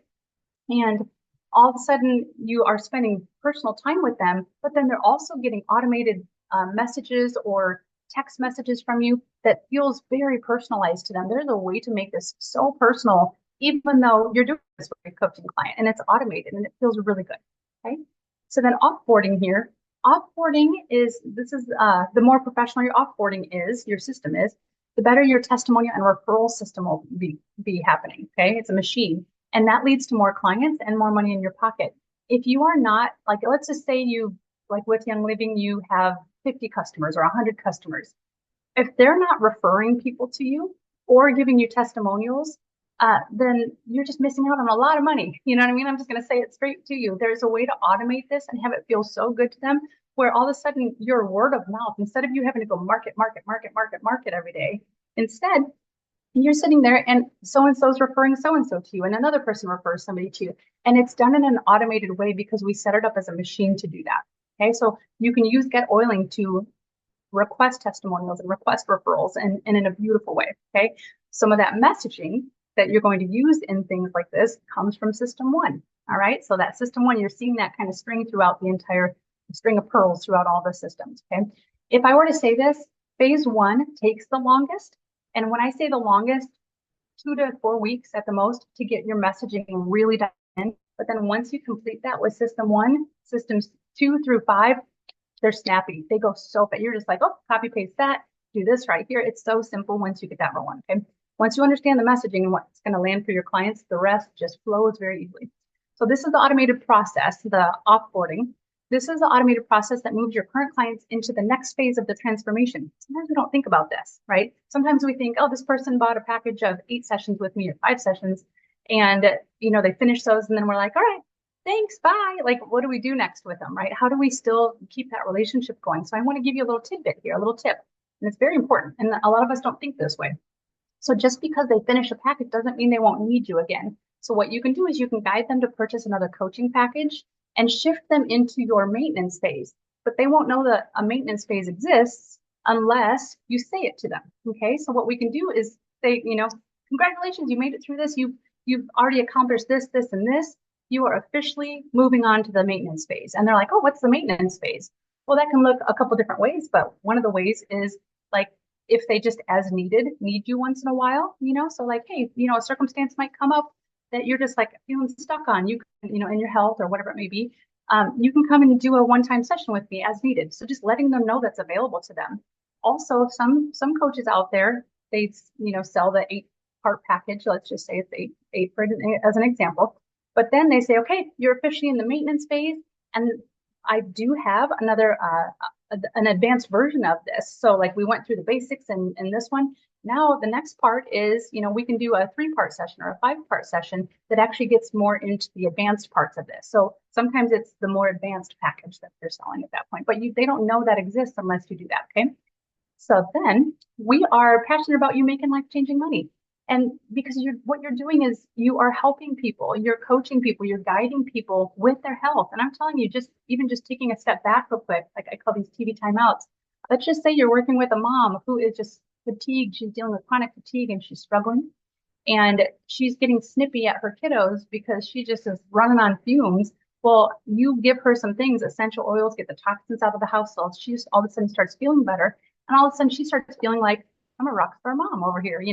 And all of a sudden you are spending personal time with them, but then they're also getting automated messages or text messages from you that feels very personalized to them. There's a way to make this so personal, even though you're doing this with a coaching client and it's automated and it feels really good. Okay. So then offboarding here, offboarding is, the more professional your offboarding is, your system is, the better your testimonial and referral system will be happening. Okay. It's a machine. And that leads to more clients and more money in your pocket. If you are not, like, let's just say you, like with Young Living, you have 50 customers or 100 customers. If they're not referring people to you or giving you testimonials, then you're just missing out on a lot of money. You know what I mean? I'm just going to say it straight to you. There's a way to automate this and have it feel so good to them where all of a sudden your word of mouth, instead of you having to go market every day, instead you're sitting there and so-and-so's referring so-and-so to you and another person refers somebody to you. And it's done in an automated way because we set it up as a machine to do that. Okay, so you can use GetOiling to request testimonials and request referrals and in a beautiful way. Okay, some of that messaging that you're going to use in things like this comes from system one. All right, so that system one, you're seeing that kind of string throughout the entire string of pearls throughout all the systems. Okay, if I were to say this, phase one takes the longest. And when I say the longest, 2 to 4 weeks at the most to get your messaging really done in. But then once you complete that with system one, systems 2 through 5, they're snappy. They go so fast. You're just like, oh, copy paste that, do this right here. It's so simple once you get that rolling. Okay. Once you understand the messaging and what's going to land for your clients, the rest just flows very easily. So this is the automated process, the offboarding. This is the automated process that moves your current clients into the next phase of the transformation. Sometimes we don't think about this, right? Sometimes we think, oh, this person bought a package of 8 sessions with me or 5 sessions, and they finish those, and then we're like, all right, thanks, bye. Like, what do we do next with them, right? How do we still keep that relationship going? So I want to give you a little tidbit here, a little tip, and it's very important. And a lot of us don't think this way. So just because they finish a package doesn't mean they won't need you again. So what you can do is you can guide them to purchase another coaching package and shift them into your maintenance phase. But they won't know that a maintenance phase exists unless you say it to them. Okay. So what we can do is say, congratulations, you made it through this. You've already accomplished this, this, and this. You are officially moving on to the maintenance phase. And they're like, oh, what's the maintenance phase? Well, that can look a couple different ways, but one of the ways is like if they just as needed need you once in a while, so like, hey, a circumstance might come up that you're just like feeling stuck on, in your health or whatever it may be, you can come and do a one-time session with me as needed. So just letting them know that's available to them. Also, some coaches out there, they, sell the 8-part package. Let's just say it's eight as an example. But then they say, okay, you're officially in the maintenance phase. And I do have an advanced version of this. So like we went through the basics in this one. Now the next part is, we can do a 3-part session or a 5-part session that actually gets more into the advanced parts of this. So sometimes it's the more advanced package that they're selling at that point, but they don't know that exists unless you do that. Okay. So then we are passionate about you making life-changing money. And because what you're doing is you are helping people, you're coaching people, you're guiding people with their health. And I'm telling you, just taking a step back real quick, like I call these TV timeouts. Let's just say you're working with a mom who is just fatigued. She's dealing with chronic fatigue and she's struggling. And she's getting snippy at her kiddos because she just is running on fumes. Well, you give her some things, essential oils, get the toxins out of the house. So she just all of a sudden starts feeling better. And all of a sudden she starts feeling like I'm a rock star mom over here.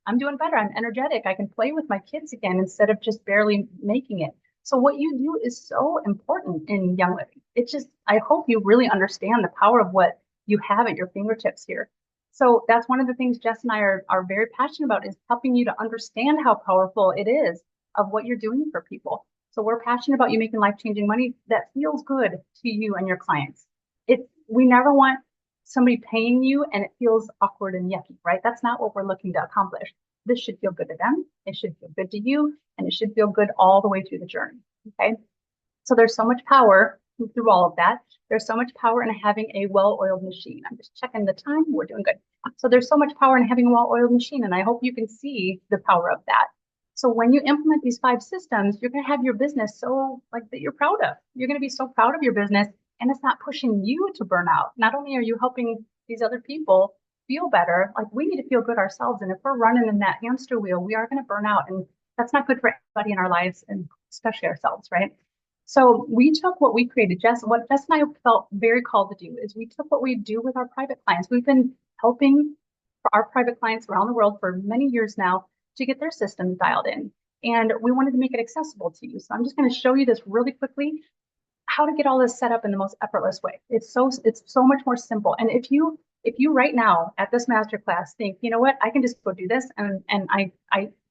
I'm doing better. I'm energetic. I can play with my kids again instead of just barely making it. So what you do is so important in Young Living. It's just, I hope you really understand the power of what you have at your fingertips here. So that's one of the things Jess and I are very passionate about is helping you to understand how powerful it is of what you're doing for people. So we're passionate about you making life-changing money that feels good to you and your clients. We never want somebody paying you and it feels awkward and yucky, right? That's not what we're looking to accomplish. this should feel good to them. It should feel good to you, and it should feel good all the way through the journey. Okay. So there's so much power through all of that. There's so much power in having a well-oiled machine. I'm just checking the time. We're doing good. So there's so much power in having a well-oiled machine, and I hope you can see the power of that. So when you implement these 5 systems, you're going to have your business so like that you're proud of. You're going to be so proud of your business, and it's not pushing you to burn out. Not only are you helping these other people feel better, like we need to feel good ourselves. And if we're running in that hamster wheel, we are going to burn out, and that's not good for anybody in our lives, and especially ourselves, right? So we took what we created, what Jess and I felt very called to do is we took what we do with our private clients. We've been helping our private clients around the world for many years now to get their systems dialed in. And we wanted to make it accessible to you. So I'm just going to show you this really quickly, how to get all this set up in the most effortless way. It's so much more simple. And if you right now at this masterclass think, you know what, I can just go do this and I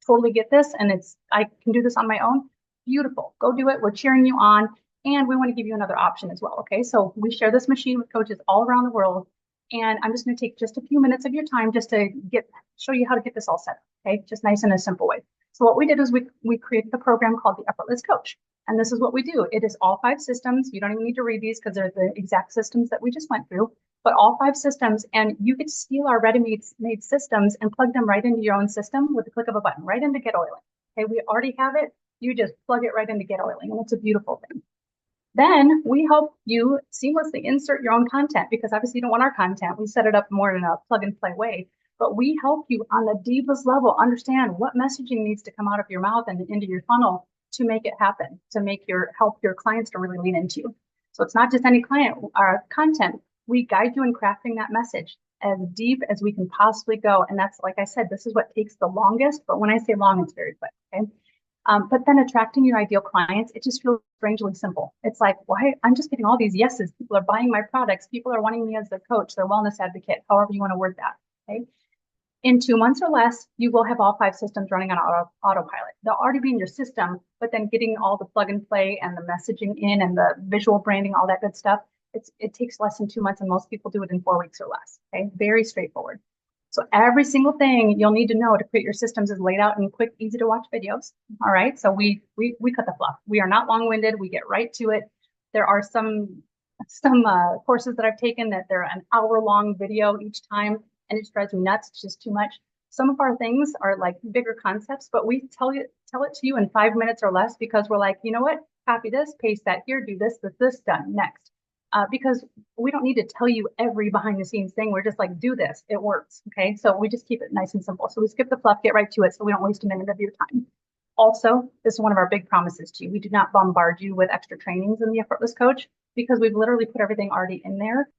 totally get this and I can do this on my own, beautiful. Go do it. We're cheering you on. And we want to give you another option as well. Okay. So we share this machine with coaches all around the world. And I'm just going to take just a few minutes of your time just to show you how to get this all set up. Okay. Just nice in a simple way. So what we did is we created a program called the Effortless Coach. And this is what we do. It is all 5 systems. You don't even need to read these because they're the exact systems that we just went through, but all 5 systems. And you get to steal our ready-made systems and plug them right into your own system with the click of a button, right into GetOiling. Okay. We already have it. You just plug it right into GetOiling, and it's a beautiful thing. Then we help you seamlessly insert your own content because obviously you don't want our content. We set it up more in a plug and play way, but we help you on the deepest level understand what messaging needs to come out of your mouth and into your funnel to make it happen, to help your clients to really lean into you. So it's not just any content. We guide you in crafting that message as deep as we can possibly go. And that's, like I said, this is what takes the longest. But when I say long, it's very quick. Okay. But then attracting your ideal clients, it just feels strangely simple. It's like, why? I'm just getting all these yeses. People are buying my products. People are wanting me as their coach, their wellness advocate, however you want to word that. Okay. In 2 months or less, you will have all 5 systems running on autopilot. They'll already be in your system, but then getting all the plug and play and the messaging in and the visual branding, all that good stuff, it takes less than 2 months, and most people do it in 4 weeks or less. Okay, very straightforward. So every single thing you'll need to know to create your systems is laid out in quick, easy to watch videos. All right. So we cut the fluff. We are not long-winded. We get right to it. There are some courses that I've taken that they're an hour-long video each time, and it just drives me nuts. It's just too much. Some of our things are like bigger concepts, but we tell it to you in 5 minutes or less because we're like, you know what? Copy this, paste that here, do this, done, next. Because we don't need to tell you every behind the scenes thing. We're just like, do this, it works. Okay. So we just keep it nice and simple. So we skip the fluff, get right to it so we don't waste a minute of your time. Also, this is one of our big promises to you. We do not bombard you with extra trainings in the Effortless Coach because we've literally put everything already in there.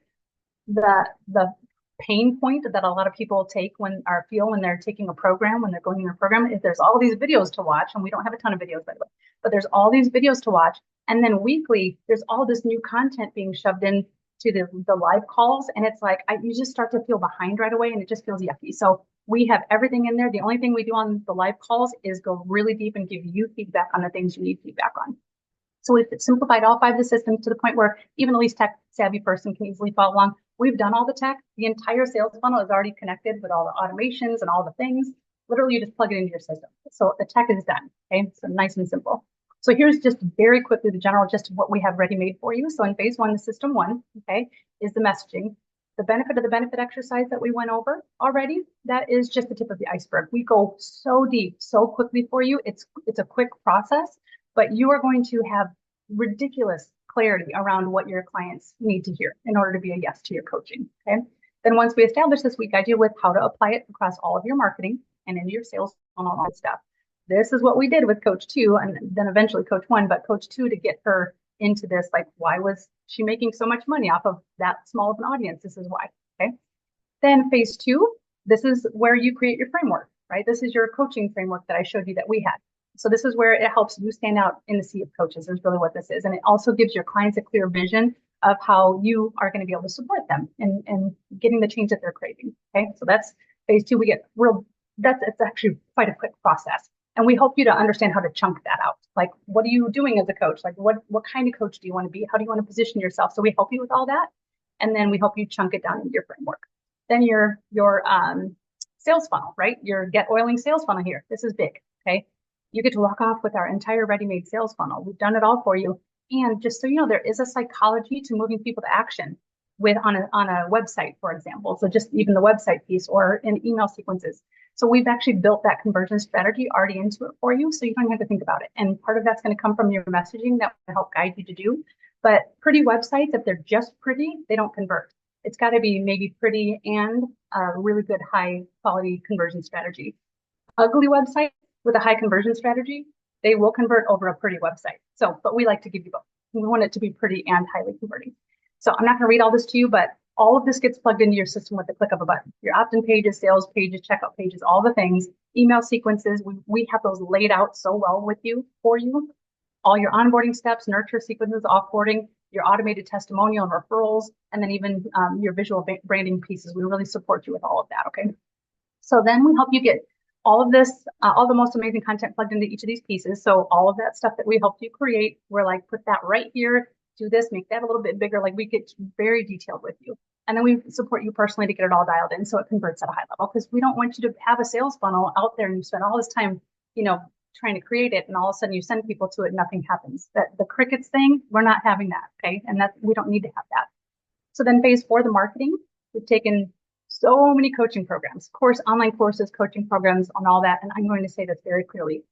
The pain point that a lot of people feel when they're taking a program, when they're going in a program, is there's all these videos to watch, and we don't have a ton of videos, by the way, but there's all these videos to watch. And then weekly, there's all this new content being shoved in to the live calls. And it's like, you just start to feel behind right away, and it just feels yucky. So we have everything in there. The only thing we do on the live calls is go really deep and give you feedback on the things you need feedback on. So we've simplified all 5 of the systems to the point where even the least tech savvy person can easily follow along. We've done all the tech. The entire sales funnel is already connected with all the automations and all the things. Literally, you just plug it into your system. So the tech is done. Okay, so nice and simple. So here's just very quickly the general gist of what we have ready made for you. So in phase 1, the system 1, okay, is the messaging. The benefit of the benefit exercise that we went over already, that is just the tip of the iceberg. We go so deep, so quickly for you. It's a quick process, but you are going to have ridiculous clarity around what your clients need to hear in order to be a yes to your coaching. Okay. Then once we establish this, we guide you with how to apply it across all of your marketing and into your sales and all that stuff. This is what we did with Coach 2 and then eventually Coach 1, but Coach 2 to get her into this, like, why was she making so much money off of that small of an audience? This is why. Okay. Then phase 2, this is where you create your framework, right? This is your coaching framework that I showed you that we had. So this is where it helps you stand out in the sea of coaches is really what this is. And it also gives your clients a clear vision of how you are going to be able to support them in getting the change that they're craving. Okay. So that's phase 2. It's actually quite a quick process. And we help you to understand how to chunk that out. Like, what are you doing as a coach? Like, what kind of coach do you want to be? How do you want to position yourself? So we help you with all that. And then we help you chunk it down into your framework. Then your sales funnel, right? Your GetOiling sales funnel here. This is big, okay? You get to walk off with our entire ready-made sales funnel. We've done it all for you. And just so you know, there is a psychology to moving people to action with on a website, for example. So just even the website piece or in email sequences. So we've actually built that conversion strategy already into it for you, so you don't have to think about it. And part of that's going to come from your messaging that will help guide you to do. But pretty websites, if they're just pretty, they don't convert. It's got to be maybe pretty and a really good high quality conversion strategy. Ugly websites with a high conversion strategy, they will convert over a pretty website. So, but we like to give you both. We want it to be pretty and highly converting. So I'm not going to read all this to you, but all of this gets plugged into your system with the click of a button. Your opt-in pages, sales pages, checkout pages, all the things, email sequences. We have those laid out so well with you for you. All your onboarding steps, nurture sequences, offboarding, your automated testimonial and referrals, and then even your visual branding pieces. We really support you with all of that. Okay. So then we help you get all of this, all the most amazing content plugged into each of these pieces. So all of that stuff that we helped you create, we're like, put that right here, do this, make that a little bit bigger. Like we get very detailed with you. And then we support you personally to get it all dialed in so it converts at a high level, because we don't want you to have a sales funnel out there and you spend all this time, trying to create it, and all of a sudden you send people to it, nothing happens. That the crickets thing, we're not having that. Okay. And that we don't need to have that. So then phase 4, the marketing, we've taken so many coaching programs, course, online courses, coaching programs on all that. And I'm going to say this very clearly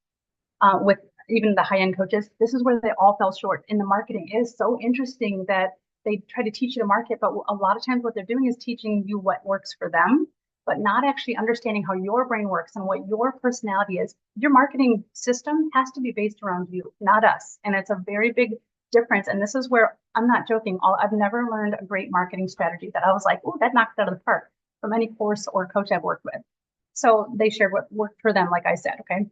with even the high-end coaches, this is where they all fell short. And the marketing is so interesting that they try to teach you to market, but a lot of times what they're doing is teaching you what works for them, but not actually understanding how your brain works and what your personality is. Your marketing system has to be based around you, not us. And it's a very big difference. And this is where I'm not joking. I've never learned a great marketing strategy that I was like, oh, that knocked it out of the park from any course or coach I've worked with. So they shared what worked for them, like I said, okay?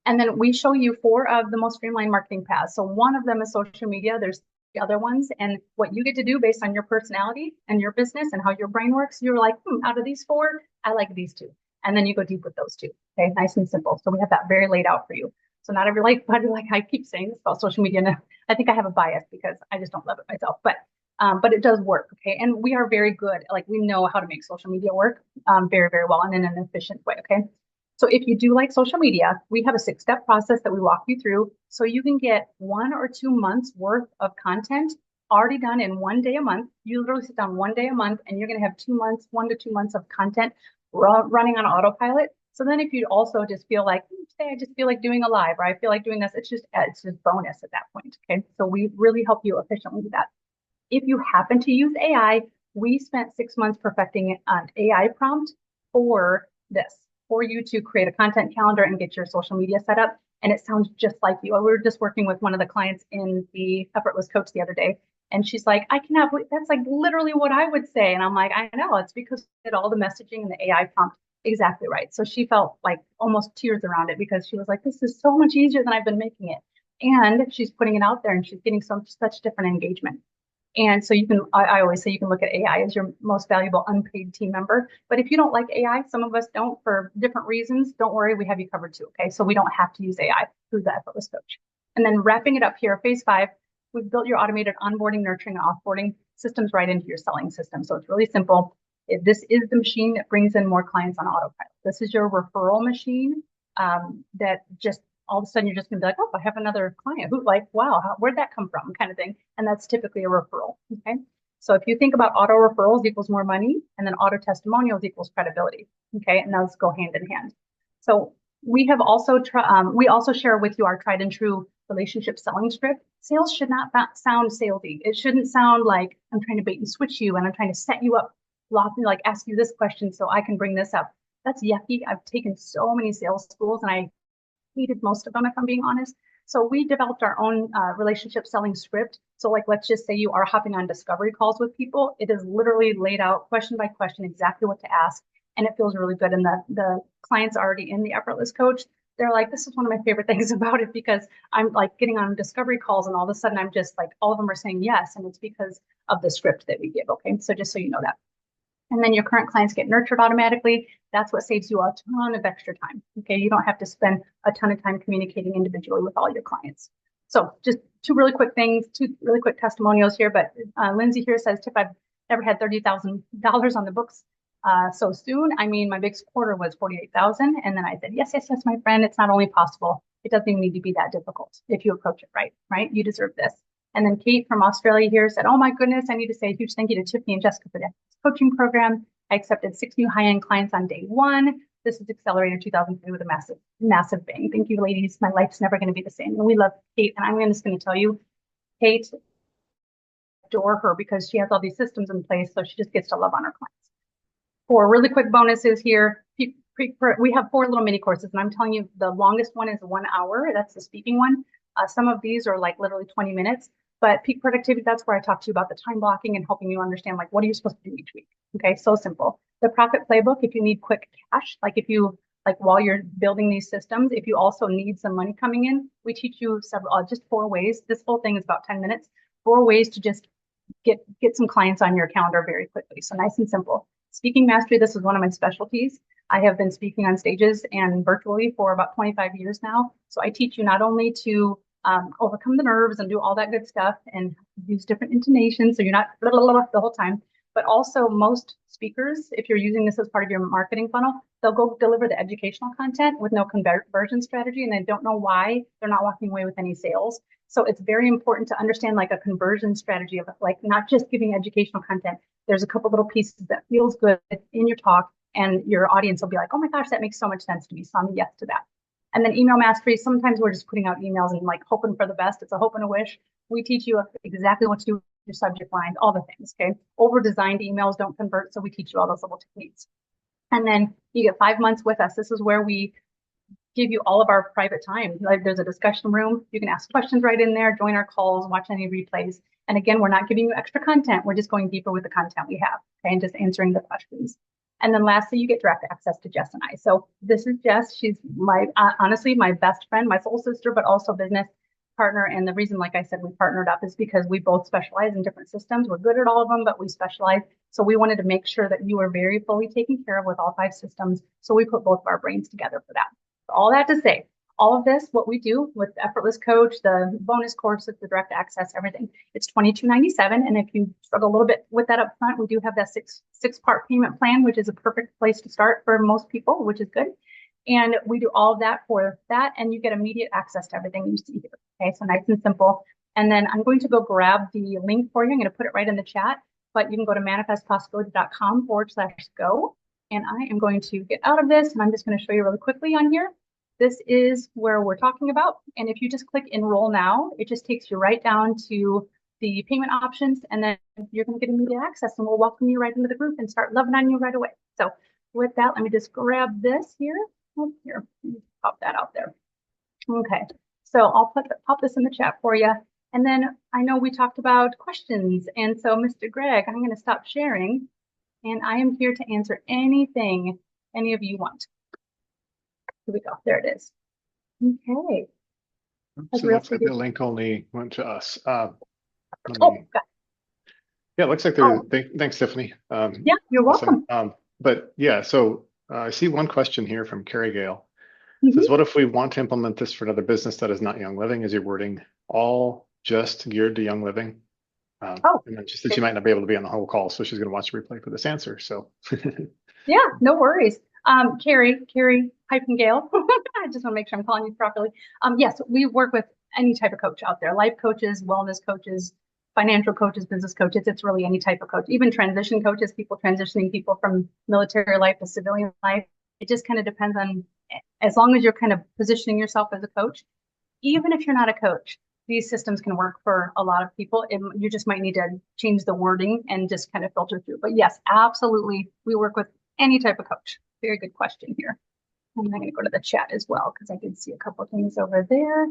And then we show you 4 of the most streamlined marketing paths. So one of them is social media. There's the other ones. And what you get to do based on your personality and your business and how your brain works, you're like, out of these 4, I like these 2. And then you go deep with those 2. Okay, nice and simple. So we have that very laid out for you. So not every but like I keep saying this about social media. Now, I think I have a bias because I just don't love it myself. But it does work. Okay, and we are very good. Like we know how to make social media work very, very well and in an efficient way. Okay. So if you do like social media, we have a 6-step process that we walk you through so you can get 1 or 2 months worth of content already done in 1 day a month. You literally sit down 1 day a month and you're going to have 2 months, 1 to 2 months of content running on autopilot. So then if you also just feel like, say, I just feel like doing a live or I feel like doing this, it's just bonus at that point. Okay. So we really help you efficiently do that. If you happen to use AI, we spent 6 months perfecting an AI prompt for this, for you to create a content calendar and get your social media set up. And it sounds just like you. We were just working with one of the clients in the Effortless Coach the other day. And she's like, I cannot believe that's like literally what I would say. And I'm like, I know, it's because we did all the messaging and the AI prompt exactly right. So she felt like almost tears around it because she was like, this is so much easier than I've been making it. And she's putting it out there and she's getting such different engagement. And so I always say you can look at AI as your most valuable unpaid team member. But if you don't like AI, some of us don't for different reasons, don't worry, we have you covered too. Okay. So we don't have to use AI through the Effortless Coach. And then wrapping it up here, phase 5, we've built your automated onboarding, nurturing, and offboarding systems right into your selling system. So it's really simple. This is the machine that brings in more clients on autopilot. This is your referral machine that just all of a sudden you're just gonna be like, oh, I have another client who like, wow, where'd that come from kind of thing. And that's typically a referral. Okay. So if you think about auto referrals equals more money and then auto testimonials equals credibility. Okay. And those go hand in hand. So we have also, we also share with you our tried and true relationship selling script. Sales should not sound salesy. It shouldn't sound like I'm trying to bait and switch you and I'm trying to set you up, like ask you this question so I can bring this up. That's yucky. I've taken so many sales schools and I hated most of them, if I'm being honest. So we developed our own relationship selling script. So like, let's just say you are hopping on discovery calls with people. It is literally laid out question by question, exactly what to ask. And it feels really good. And the clients already in the Effortless Coach, they're like, this is one of my favorite things about it because I'm like getting on discovery calls and all of a sudden I'm just like, all of them are saying yes. And it's because of the script that we give. Okay. So just so you know that. And then your current clients get nurtured automatically. That's what saves you a ton of extra time. Okay. You don't have to spend a ton of time communicating individually with all your clients. So just 2 really quick things, 2 really quick testimonials here. But Lindsay here says, Tip, I've never had $30,000 on the books so soon. I mean, my big supporter was 48,000. And then I said, yes, yes, yes, my friend, it's not only possible, it doesn't even need to be that difficult if you approach it right, right? You deserve this. And then Kate from Australia here said, oh my goodness, I need to say a huge thank you to Tiffany and Jessica for the coaching program. I accepted 6 new high-end clients on day 1. This is Accelerator 2003 with a massive, massive bang. Thank you, ladies. My life's never going to be the same. And we love Kate. And I'm just going to tell you, Kate, adore her because she has all these systems in place. So she just gets to love on her clients. 4 really quick bonuses here. We have 4 little mini courses, and I'm telling you, the longest one is 1 hour. That's the speaking one. Some of these are like literally 20 minutes, but peak productivity, that's where I talk to you about the time blocking and helping you understand like what are you supposed to do each week. Okay, so simple. The profit playbook, if you need quick cash, like if you like while you're building these systems, if you also need some money coming in, we teach you several, just 4 ways. This whole thing is about 10 minutes. 4 ways to just get some clients on your calendar very quickly. So nice and simple. Speaking mastery, this is one of my specialties. I have been speaking on stages and virtually for about 25 years now. So I teach you not only to overcome the nerves and do all that good stuff and use different intonations so you're not blah, blah, blah, the whole time, but also most speakers, if you're using this as part of your marketing funnel, they'll go deliver the educational content with no conversion strategy and they don't know why they're not walking away with any sales. So it's very important to understand like a conversion strategy of like not just giving educational content. There's a couple little pieces that feels good in your talk and your audience will be like, oh my gosh, that makes so much sense to me. So I'm a yes to that. And then email mastery, sometimes we're just putting out emails and like hoping for the best. It's a hope and a wish. We teach you exactly what to do with your subject lines, all the things, okay? Over-designed emails don't convert, so we teach you all those little techniques. And then you get 5 months with us. This is where we give you all of our private time. Like there's a discussion room. You can ask questions right in there, join our calls, watch any replays. And again, we're not giving you extra content. We're just going deeper with the content we have, okay, and just answering the questions. And then lastly, you get direct access to Jess and I. So this is Jess. She's my, honestly, my best friend, my soul sister, but also business partner. And the reason, like I said, we partnered up is because we both specialize in different systems. We're good at all of them, but we specialize. So we wanted to make sure that you were very fully taken care of with all 5 systems. So we put both of our brains together for that. All that to say, all of this, what we do with the Effortless Coach, the bonus courses, the direct access, everything, it's $22.97. And if you struggle a little bit with that up front, we do have that six-part payment plan, which is a perfect place to start for most people, which is good. And we do all of that for that, and you get immediate access to everything you see here. Okay, so nice and simple. And then I'm going to go grab the link for you. I'm going to put it right in the chat, but you can go to manifestpossibility.com/go. And I am going to get out of this, and I'm just going to show you really quickly on here. This is where we're talking about. And if you just click enroll now, it just takes you right down to the payment options, and then you're going to get immediate access, and we'll welcome you right into the group and start loving on you right away. So with that, let me just grab this here. Oh, here, pop that out there. Okay, so I'll pop this in the chat for you. And then I know we talked about questions. And so Mr. Greg, I'm going to stop sharing. And I am here to answer anything any of you want. Here we go. There it is. Okay. So it looks like the link only went to us. Yeah, it looks like there. Thanks, Tiffany. Yeah, you're awesome. welcome. But yeah, so I see one question here from Carrie Gale. It says, what if we want to implement this for another business that is not Young Living? Is your wording all just geared to Young Living? And then she said she might not be able to be on the whole call, so she's going to watch the replay for this answer. So yeah, no worries. Carrie Gale. I just want to make sure I'm calling you properly. Yes, we work with any type of coach out there, life coaches, wellness coaches, financial coaches, business coaches. It's really any type of coach, even transition coaches, people transitioning people from military life to civilian life. It just kind of depends on, as long as you're kind of positioning yourself as a coach, even if you're not a coach, these systems can work for a lot of people. You just might need to change the wording and just kind of filter through. But yes, absolutely. We work with any type of coach. Very good question here. And I'm going to go to the chat as well, because I did see a couple of things over there.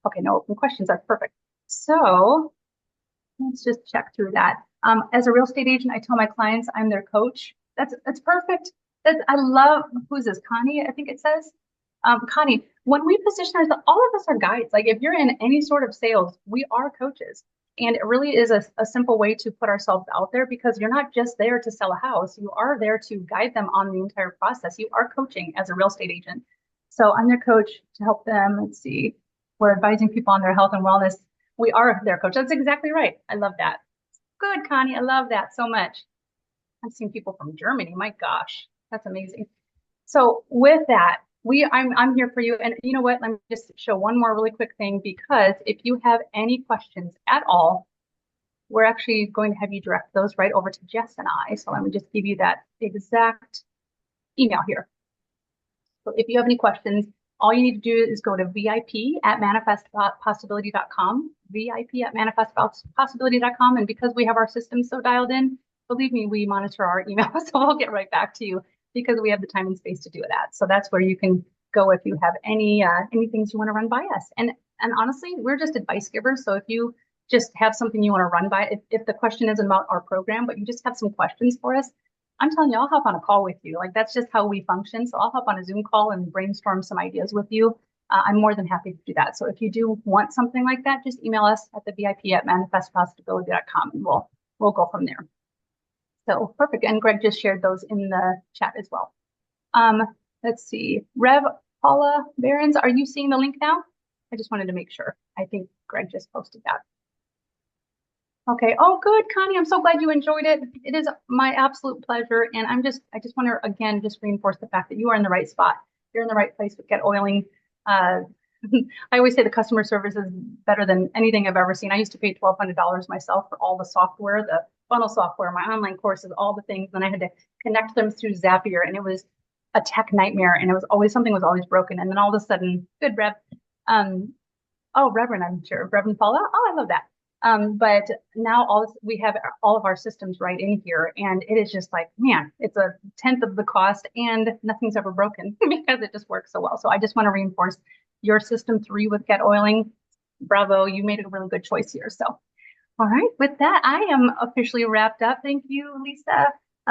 Okay, no open questions. That's perfect. So let's just check through that. As a real estate agent, I tell my clients I'm their coach. That's perfect. I love, who's this? Connie, I think it says. Connie, when we position ourselves, all of us are guides. Like if you're in any sort of sales, we are coaches. And it really is a simple way to put ourselves out there, because you're not just there to sell a house. You are there to guide them on the entire process. You are coaching as a real estate agent. So I'm their coach to help them. Let's see, we're advising people on their health and wellness. We are their coach. That's exactly right. I love that. Good, Connie. I love that so much. I've seen people from Germany. My gosh, that's amazing. So with that, I'm here for you. And you know what? Let me just show one more really quick thing because if you have any questions at all, we're actually going to have you direct those right over to Jess and I. So let me just give you that exact email here. So if you have any questions, all you need to do is go to VIP at manifestpossibility.com, VIP at manifestpossibility.com. And because we have our system so dialed in, believe me, we monitor our email. So we'll get right back to you because we have the time and space to do it at. So that's where you can go if you have any things you want to run by us. And honestly, we're just advice givers. So if you just have something you want to run by, if the question isn't about our program, but you just have some questions for us, I'm telling you, I'll hop on a call with you. Like that's just how we function. So I'll hop on a Zoom call and brainstorm some ideas with you. I'm more than happy to do that. So if you do want something like that, just email us at the VIP at manifestpossibility.com and we'll go from there. So perfect. And Greg just shared those in the chat as well. Let's see. Rev Paula Behrens, are you seeing the link now? I just wanted to make sure. I think Greg just posted that. Okay. Oh, good, Connie. I'm so glad you enjoyed it. It is my absolute pleasure. And I just want to again just reinforce the fact that you are in the right spot. You're in the right place with GetOiling. I always say the customer service is better than anything I've ever seen. I used to pay $1,200 myself for all the software, the funnel software, my online courses, all the things. Then I had to connect them through Zapier, and it was a tech nightmare. And it was always something was always broken. And then all of a sudden, good Rev. Oh, Reverend, I'm sure. Reverend Paula. Oh, I love that. But now we have all of our systems right in here, and it is just like, man, it's a tenth of the cost, and nothing's ever broken because it just works so well. So I just want to reinforce your system 3 with GetOiling. Bravo, you made a really good choice here. So, all right, with that, I am officially wrapped up. Thank you, Lisa.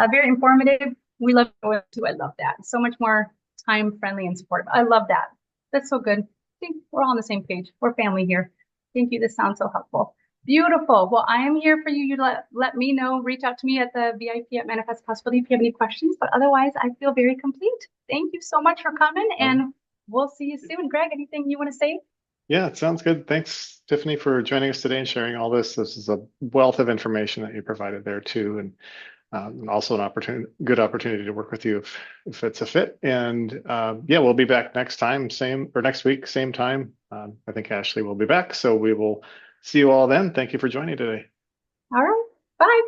Very informative. We love oil too. I love that. So much more time friendly and supportive. I love that. That's so good. I think we're all on the same page. We're family here. Thank you. This sounds so helpful. Beautiful. Well, I am here for you. You let me know. Reach out to me at the VIP at Manifest Possibility if you have any questions. But otherwise, I feel very complete. Thank you so much for coming, and we'll see you soon. Greg, anything you want to say? Yeah, it sounds good. Thanks, Tiffany, for joining us today and sharing all this. This is a wealth of information that you provided there too, and also an good opportunity to work with you if it's a fit. And yeah, we'll be back next time, next week, same time. I think Ashley will be back, so we will see you all then. Thank you for joining today. All right. Bye.